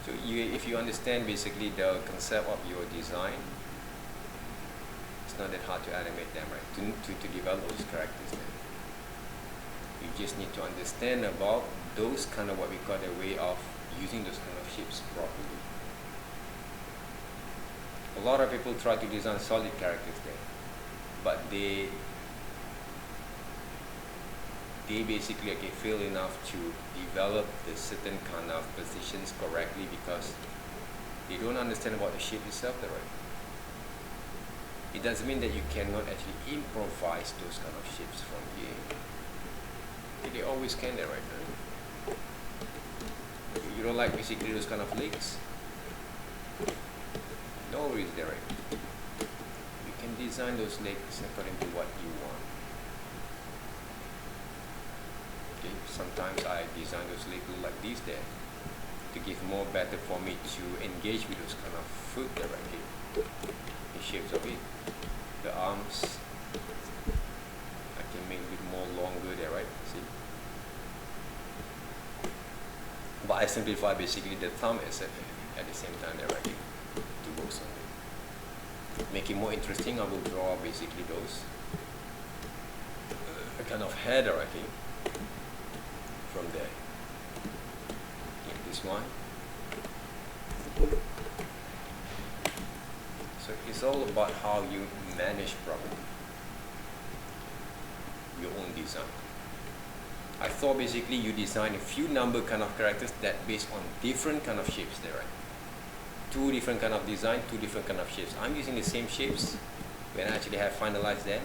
So if you understand basically the concept of your design, it's not that hard to animate them, right, to develop those characters there. You just need to understand about those kind of what we call the way of using those kind of shapes properly. A lot of people try to design solid characters there, but they basically, okay, fail enough to develop the certain kind of positions correctly because they don't understand about the shape itself, right? It doesn't mean that you cannot actually improvise those kind of shapes from here. They always can, right? You don't like basically those kind of legs? No worries there, right? You can design those legs according to what you want. Okay, sometimes I design those legs like this there to give more better for me to engage with those kind of foot there, right? Okay. The shapes of it, the arms, I can make a bit more longer there, right? See? But I simplify basically the thumb at the same time there, right? To work on it. Make it more interesting, I will draw basically those a kind of header, I think, from there. In this one. So it's all about how you manage properly your own design. I thought basically you design a few number kind of characters that based on different kind of shapes there, right? Two different kind of design, two different kind of shapes. I'm using the same shapes when I actually have finalized them,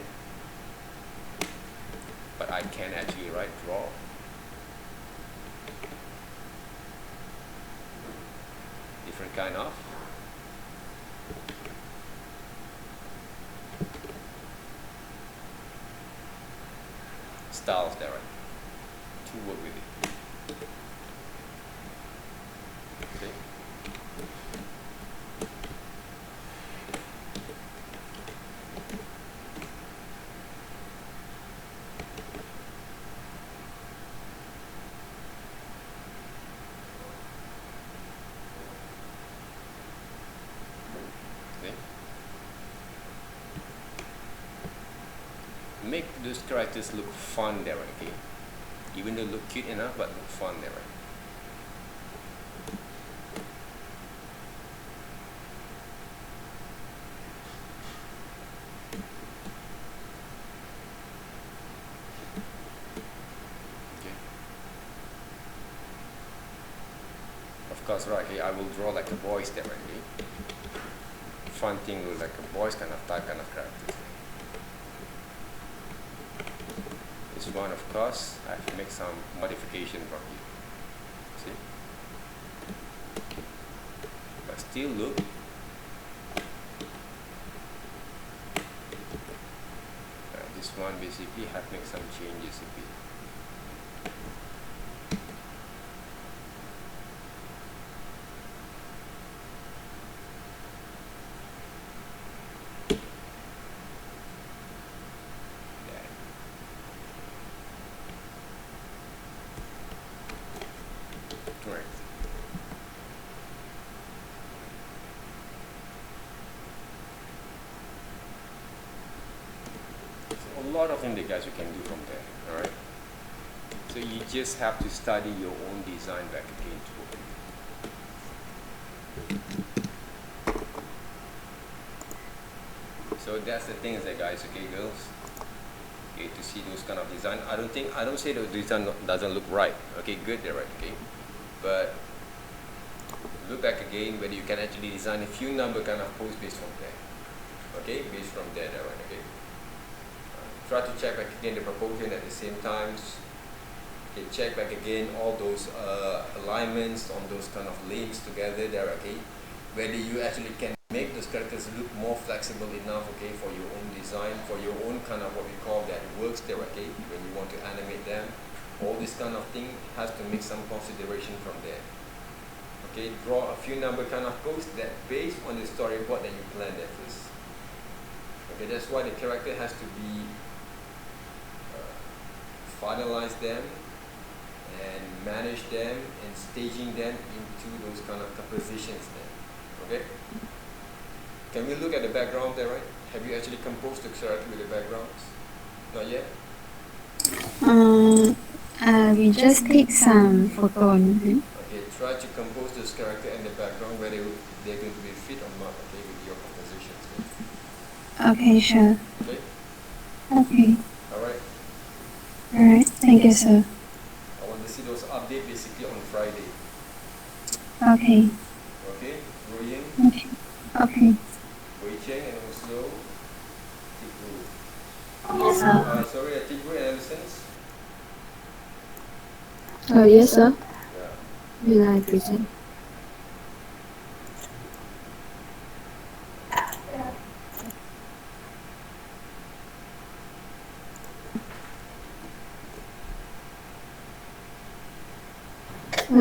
but I can actually draw different kind of styles there, right? To work with it. Okay. those characters look fun there, okay? Even though look cute enough, but look fun there, right? Okay. Of course, right, okay, I will draw like a voice there, okay? Fun thing with like a voice kind of type kind of characters. This one, of course, I have to make some modification from here. See? But still look. This one basically have to make some changes a bit. Correct. So a lot of things that guys you can do from there, alright? So you just have to study your own design back again too. So that's the thing is that guys, okay girls, okay, to see those kind of design, I don't say the design doesn't look right, okay, good there, right, okay, but look back again whether you can actually design a few number kind of posts based from there, okay, based from there, right, okay. Try to check back again the proportion at the same times. Okay, check back again all those alignments on those kind of links together there, okay, whether you actually can make those characters look more flexible enough, okay, for your own design, for your own kind of what we call that works there, okay, when you want to animate them. All this kind of thing has to make some consideration from there. Okay, draw a few number kind of posts that based on the storyboard that you plan there first. Okay, that's why the character has to be finalize them and manage them and staging them into those kind of compositions then. Okay? Can we look at the background there, right? Have you actually composed the character with the backgrounds? Not yet? We just take some photo on him. Okay, try to compose this character and the background whether they're going to be fit or not, okay, with your compositions. Okay, sure. Okay? Okay. Alright. Alright, thank you, sir. I want to see those updates basically on Friday. Okay. Okay? Royin, Okay. Okay. Wei Cheng and Oslo, Tikru. Yes, sir. Sorry, Tikru and Allison's? Yes, sir. Yeah. Will I present?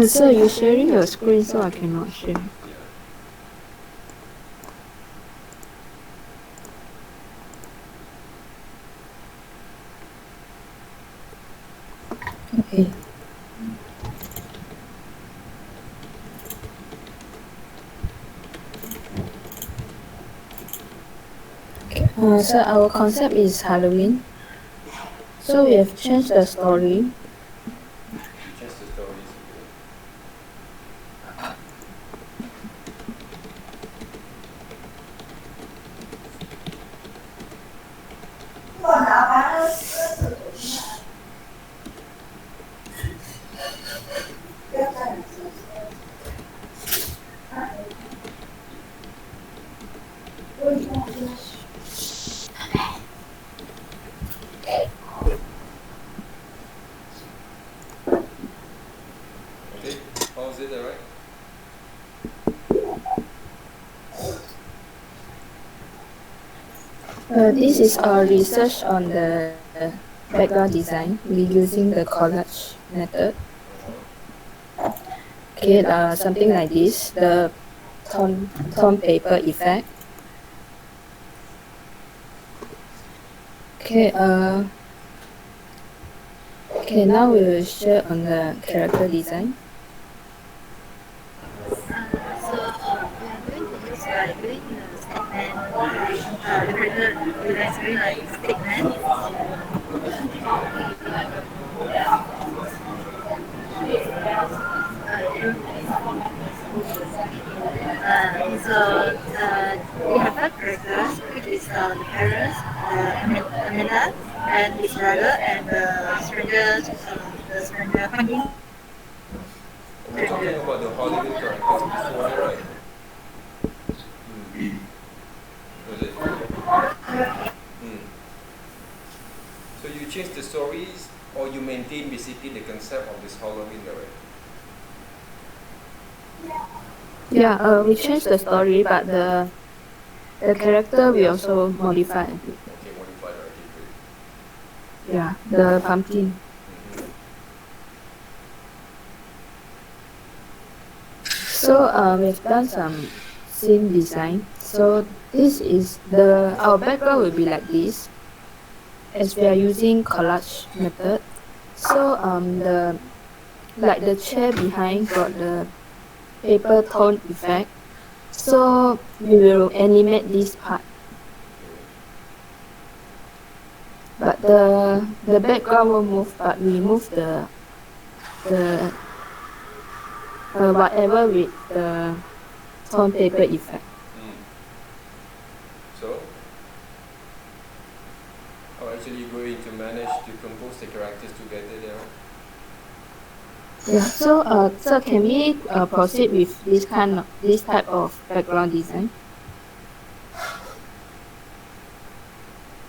Sir, you're sharing your screen, so I cannot share. Okay. So our concept is Halloween. So we have changed the story. Just the stories. Okay, pause it, alright? This is our research on the background design. We're using the collage method. Okay, something like this, the tone paper effect. Okay, okay, now we will share on the character design. We're talking about the Hollywood characters before that, right? Was it? So you change the stories, or you maintain basically the concept of this Halloween, right? Yeah, we changed the story, but the character we also modified a bit. Okay, modified, okay, great. Yeah, the pumpkin. So we've done some scene design. So this is our background will be like this, as we are using collage method. So the chair behind got the paper tone effect. So we will animate this part. But the background will move, but we move the whatever with the tone paper effect. So, how actually you're going to manage to compose the characters together there? Yeah. So can we proceed with this type of background design?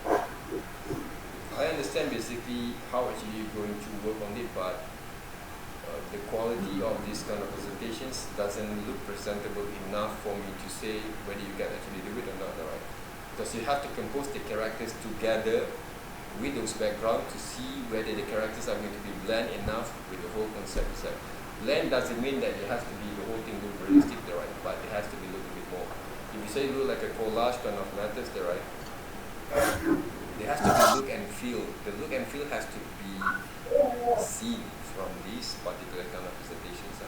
I understand basically how actually you're going to work on it, but the quality of these kind of presentations doesn't look presentable enough for me to say whether you can actually do it or not, right? Because you have to compose the characters together with those backgrounds to see whether the characters are going to be blend enough with the whole concept itself. Blend doesn't mean that it has to be the whole thing look realistic there, right? But it has to be a little bit more. If you say it look like a collage kind of methods there, right? There has to be look and feel. The look and feel has to be seen from these particular kind of presentations.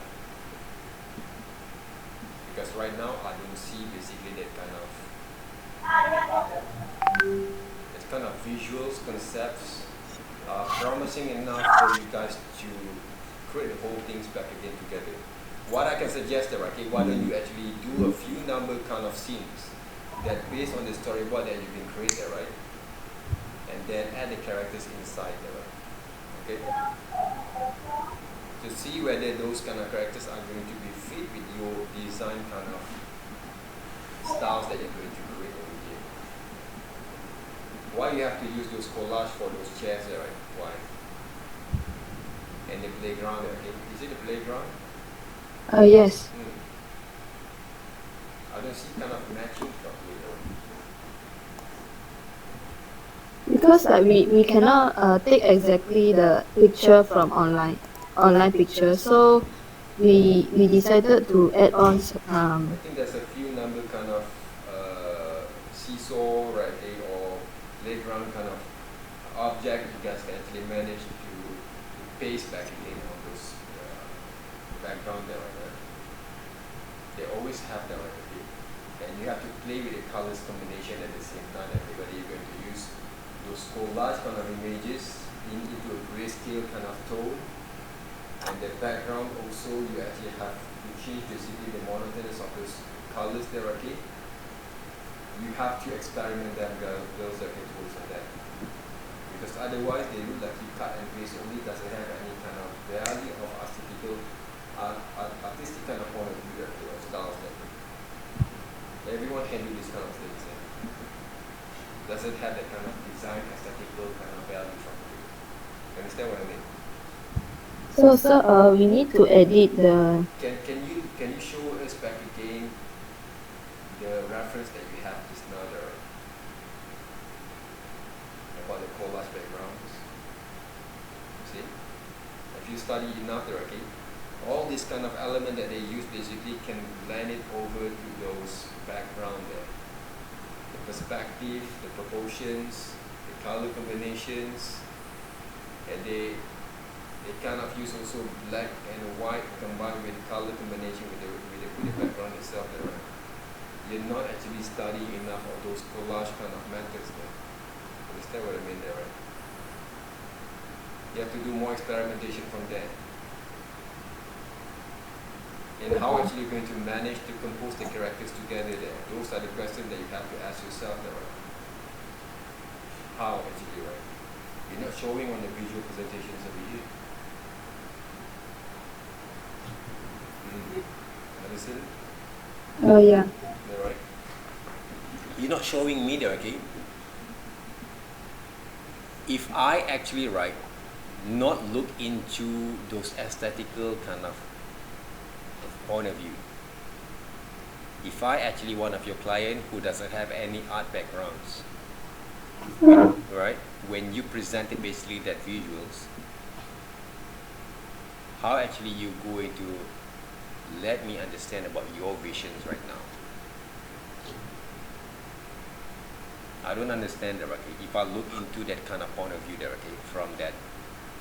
Because right now I don't see basically that kind of visuals, concepts are promising enough for you guys to create the whole things back again together. What I can suggest there, okay, why don't you actually do a few number kind of scenes that based on the storyboard that you've been created, right? And then add the characters inside there, right? Okay? To see whether those kind of characters are going to be fit with your design kind of styles that you're going to create over here. Why you have to use those collage for those chairs there, right? Why? And the playground there, okay? Is it the playground? Yes. I don't see kind of matching properly though. Because we cannot take exactly the picture from online picture, so we decided to add on I think there's a few number kind of seesaw, right, or playground kind of object you guys can actually manage to paste back again on those background there, right? They always have that, right? Okay? And you have to play with the colors combination at the same time. Everybody you're going to use those collage kind of images into a grayscale kind of tone. And the background also, you actually have to change basically the monotonous of those colors there, okay? You have to experiment them, girls that can towards on that. Because otherwise they look like you cut and paste only, doesn't have any kind of value of artistic kind of point of view or styles that everyone can do this kind of things. Doesn't have that kind of design aesthetical kind of value from it. You understand what I mean? So we need to edit the. Can you show us back again the reference that we have just now there about the collage backgrounds? See, if you study enough there, okay, all this kind of element that they use basically can blend it over to those background there. The perspective, the proportions, the color combinations, and they kind of use also black and white combined with color combination with the background itself there, right? You're not actually studying enough of those collage kind of methods there. Understand what I mean there, right? You have to do more experimentation from there. And how actually you're going to manage to compose the characters together there? Those are the questions that you have to ask yourself there, right? How actually, right? You're not showing on the visual presentations Vincent? Oh yeah. Alright. You're not showing me there, okay? If I actually not look into those aesthetical kind of point of view. If I actually one of your client who doesn't have any art backgrounds, right? When you presented basically that visuals, how actually you going to let me understand about your visions right now? I don't understand directly. If I look into that kind of point of view directly from that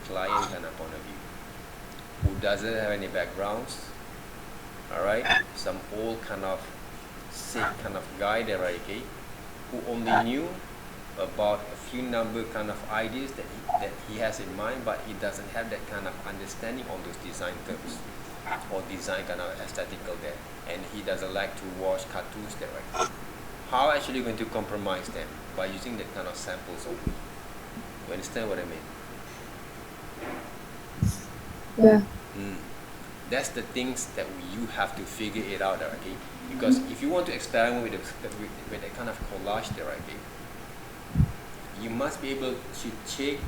client kind of point of view, who doesn't have any backgrounds, all right, some old kind of sick kind of guy there, right, okay, who only knew about a few number kind of ideas that he has in mind, but he doesn't have that kind of understanding on those design terms or design kind of aesthetical there, and he doesn't like to watch cartoons there, right? How actually going to compromise them by using that kind of samples only? You understand what I mean? Yeah. That's the things that you have to figure it out, okay? Because if you want to experiment with that kind of collage there, okay, you must be able to take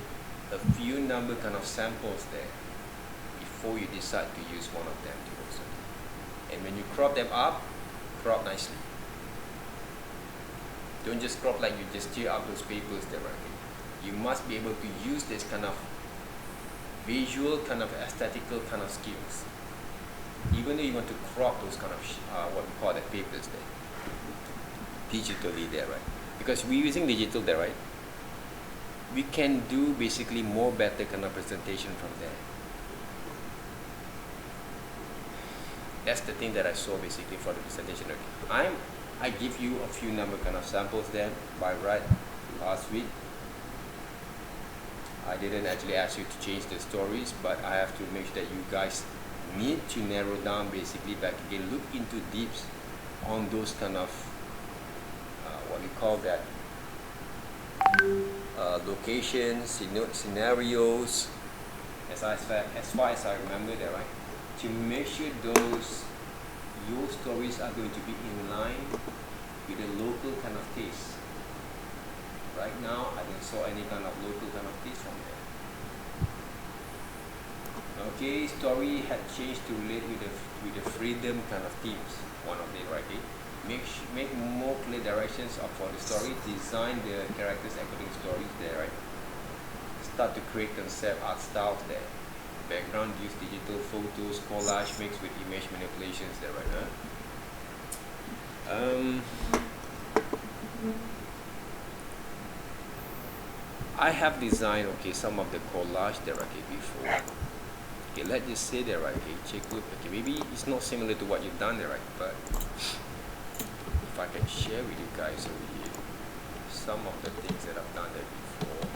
a few number kind of samples there before you decide to use one of them also. And when you crop them up, crop nicely. Don't just crop like you just tear up those papers there, okay? You must be able to use this kind of visual kind of aesthetical kind of skills, even though you want to crop those kind of what we call the papers there digitally there, right? Because we're using digital there, right? We can do basically more better kind of presentation from there. That's the thing that I saw basically for the presentation. Okay. I give you a few number kind of samples there by right last week. I didn't actually ask you to change the stories, but I have to make sure that you guys need to narrow down basically back again, look into deeps on those kind of what we call that locations, scenarios, as far as I remember that, right? To make sure your stories are going to be in line with the local kind of taste. Right now, I don't saw any kind of local kind of taste from there. Okay, story had changed to relate with the freedom kind of themes. One of them, right? Okay? Make more clear directions for the story. Design the characters according to stories there, right? Start to create concept art styles there. Background use digital photos, collage mixed with image manipulations there, right? I have designed some of the collage there before. Okay, let's just say that right. Okay, check look. Okay, maybe it's not similar to what you've done there, right? But if I can share with you guys over here some of the things that I've done there before.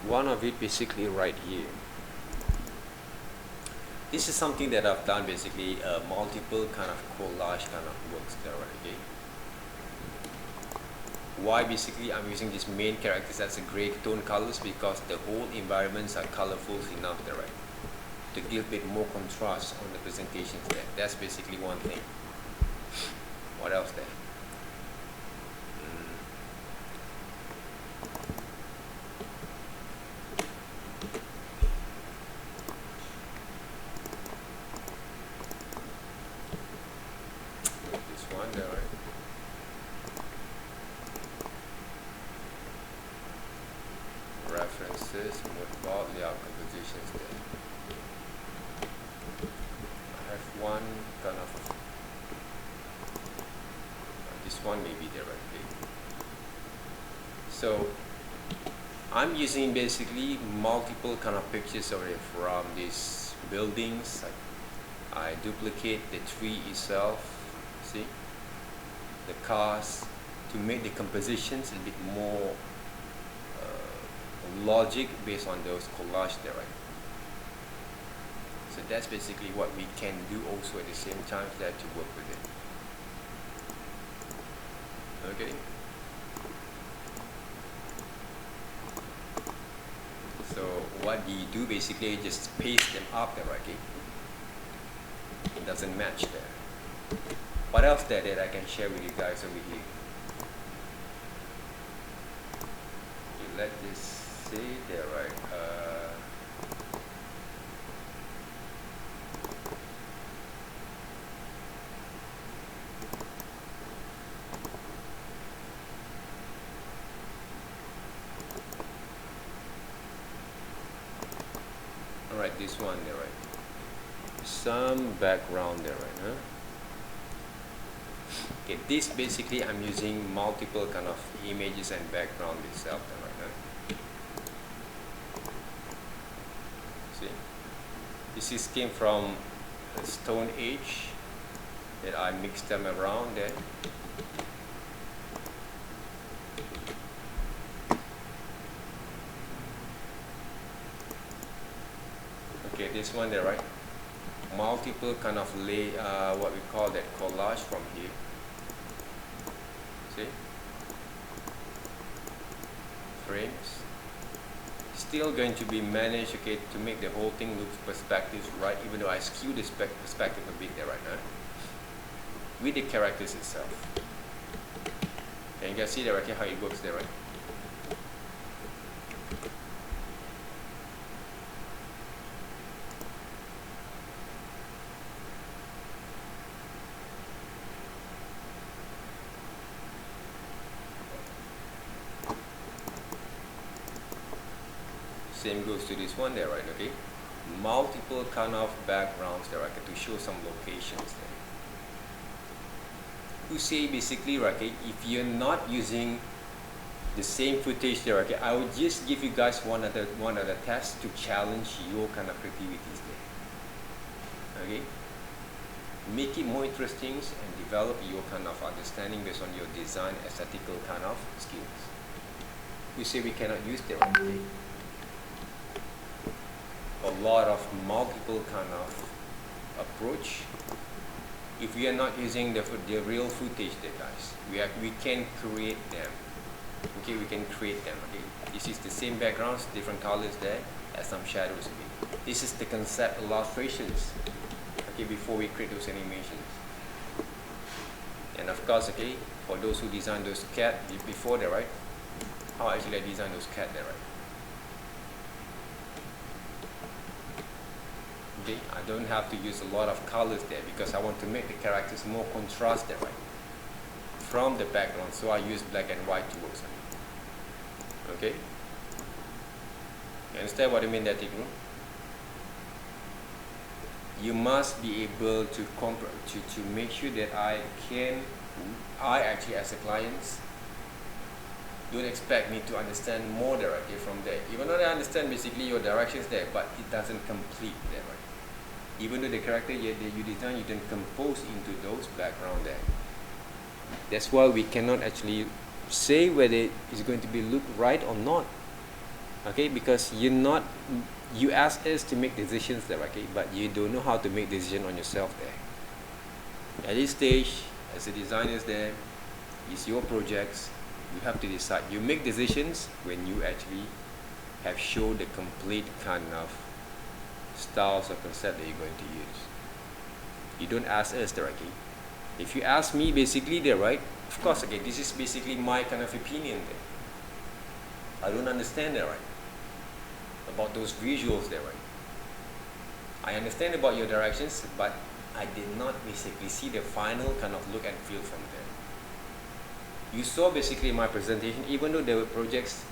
One of it basically right here. This is something that I've done basically multiple kind of collage kind of works there, okay? Why basically I'm using these main characters as a gray tone colors, because the whole environments are colorful enough there, right? To give a bit more contrast on the presentations there. That's basically one thing. What else there? References, mood layout compositions there. I have one kind of this one maybe there, right? So I'm using basically multiple kind of pictures of it from these buildings. Like I duplicate the tree itself, see, the cars, to make the compositions a bit more logic based on those collage there, right? So that's basically what we can do also at the same time there to work with it. Okay. So what do you do basically? Just paste them up there, right? Okay? It doesn't match there. What else there that I can share with you guys over here? You let this say there, right? Alright, this one there, right? Some background there, right? Huh? Okay, this basically I'm using multiple kind of images and background itself there, right? Huh? See, this is came from the Stone Age that I mixed them around there. Okay, this one there, right? Multiple kind of what we call that collage from here. See? Frames. Still going to be managed, okay, to make the whole thing look perspectives right, even though I skew this perspective a bit there right now. With the characters itself. Can you guys see there, okay, how it works there, right? Same goes to this one there, right? Okay, multiple kind of backgrounds there, right, to show some locations there. You see basically, right, okay, if you're not using the same footage there, okay, I will just give you guys one other test to challenge your kind of creativities there. Okay, make it more interesting and develop your kind of understanding based on your design aesthetical kind of skills. We say we cannot use them, right? Okay? A lot of multiple kind of approach. If we are not using the real footage there, guys, we can create them. Okay, we can create them. Okay, this is the same backgrounds, different colors there, as some shadows. Okay? This is the concept illustrations. Okay, before we create those animations. And of course, okay, for those who design those cat before there, right? How actually I design those cat there, right? Okay, I don't have to use a lot of colors there because I want to make the characters more contrasted, right, from the background. So I use black and white to work. Okay, you understand what I mean there, Tigru? You must be able to make sure that I actually as a client don't expect me to understand more directly from there. Even though I understand basically your directions there, but it doesn't complete there, right? Even though the character that you design, you didn't compose into those background there. That's why we cannot actually say whether it's going to be look right or not. Okay, because you ask us to make decisions there, okay, but you don't know how to make decision on yourself there. At this stage, as a designer there, it's your projects. You have to decide. You make decisions when you actually have shown the complete kind of styles or concept that you're going to use. You don't ask us directly. If you ask me basically there, right, of course, okay, this is basically my kind of opinion there. I don't understand that, right, about those visuals there, right. I understand about your directions, but I did not basically see the final kind of look and feel from there. You saw basically my presentation, even though there were projects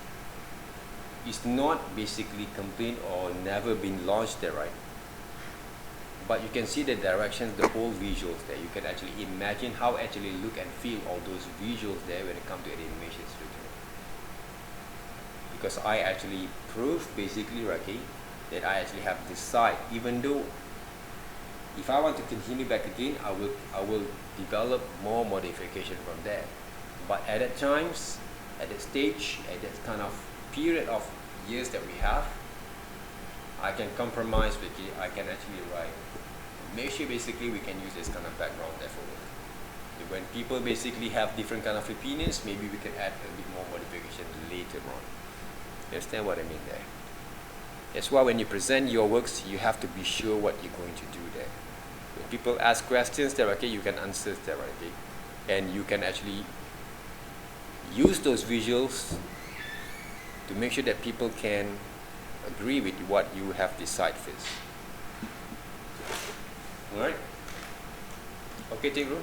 is not basically complete or never been launched there, right? But you can see the directions, the whole visuals there. You can actually imagine how actually look and feel all those visuals there when it comes to the animation studio. Because I actually proved basically, Raki, that I actually have this side, even though If I want to continue back again, I will develop more modification from there. But at that times, at that stage, at that kind of period of years that we have, I can compromise with it. I can actually write. Make sure basically we can use this kind of background there for work. When people basically have different kind of opinions, maybe we can add a bit more modification later on. You understand what I mean there? That's why when you present your works, you have to be sure what you're going to do there. When people ask questions there, okay, you can answer there, okay, and you can actually use those visuals to make sure that people can agree with what you have decided first. Alright? Okay, Tigru?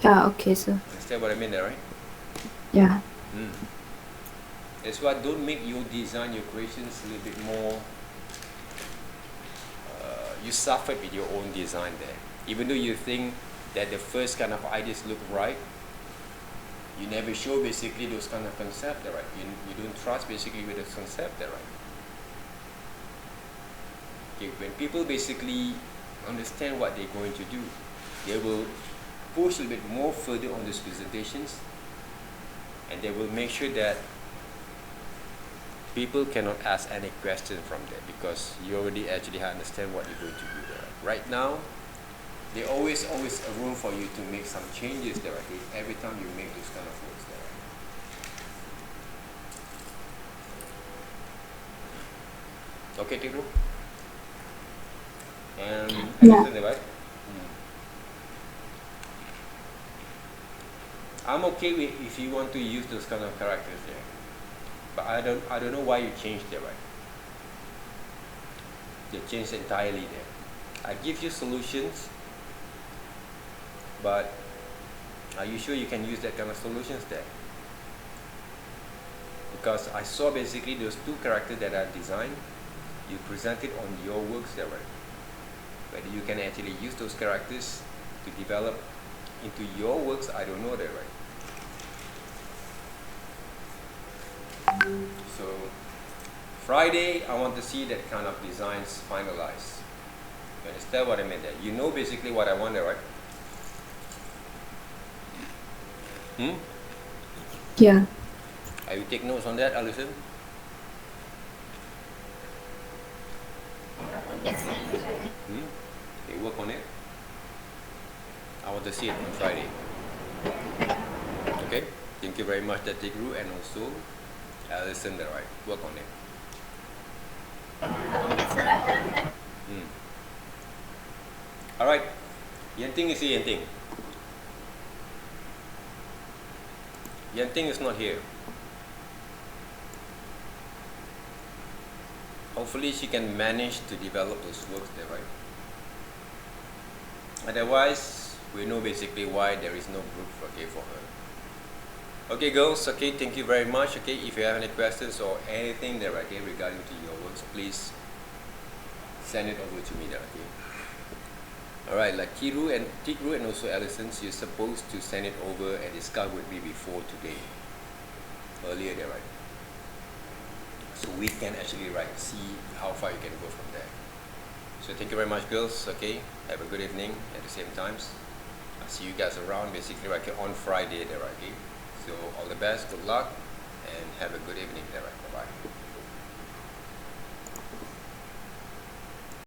Yeah, okay, sir. Understand what I mean there, right? Yeah. That's why don't make your design, your creations a little bit more, you suffer with your own design there. Even though you think that the first kind of ideas look right, you never show basically those kind of concepts there, right? You don't trust basically with the concept there, right? Okay, when people basically understand what they're going to do, they will push a little bit more further on these presentations, and they will make sure that people cannot ask any question from there because you already actually understand what you're going to do there. Right now, there always a room for you to make some changes there, okay? Every time you make those kind of works there. Okay, Tigru? And Alison, right? I'm okay with if you want to use those kind of characters there. But I don't know why you changed that, right? They changed entirely there. I give you solutions, but are you sure you can use that kind of solutions there? Because I saw basically those two characters that I designed, you presented on your works there, right? Whether you can actually use those characters to develop into your works, I don't know that, right? So Friday, I want to see that kind of designs finalized. You understand what I mean there? You know basically what I want there, right? Yeah. Have you take notes on that, Alison? Yes. Okay, work on it. I want to see it on Friday. Okay? Thank you very much, Tigru, and also Alison, right? Work on it. Alright. Yanting is here, Yanting. Yanting is not here. Hopefully she can manage to develop those works there, right? Otherwise, we know basically why there is no group okay, for her. Okay, girls, okay, thank you very much. Okay, if you have any questions or anything there, okay, regarding to your works, please send it over to me there, okay? Alright, like Tigru and also Alison, you're supposed to send it over and discuss with me before today. Earlier there, right? So we can actually see how far you can go from there. So thank you very much, girls. Okay, have a good evening at the same times. I'll see you guys around basically right here on Friday there, okay? So all the best, good luck, and have a good evening there, right? Bye bye.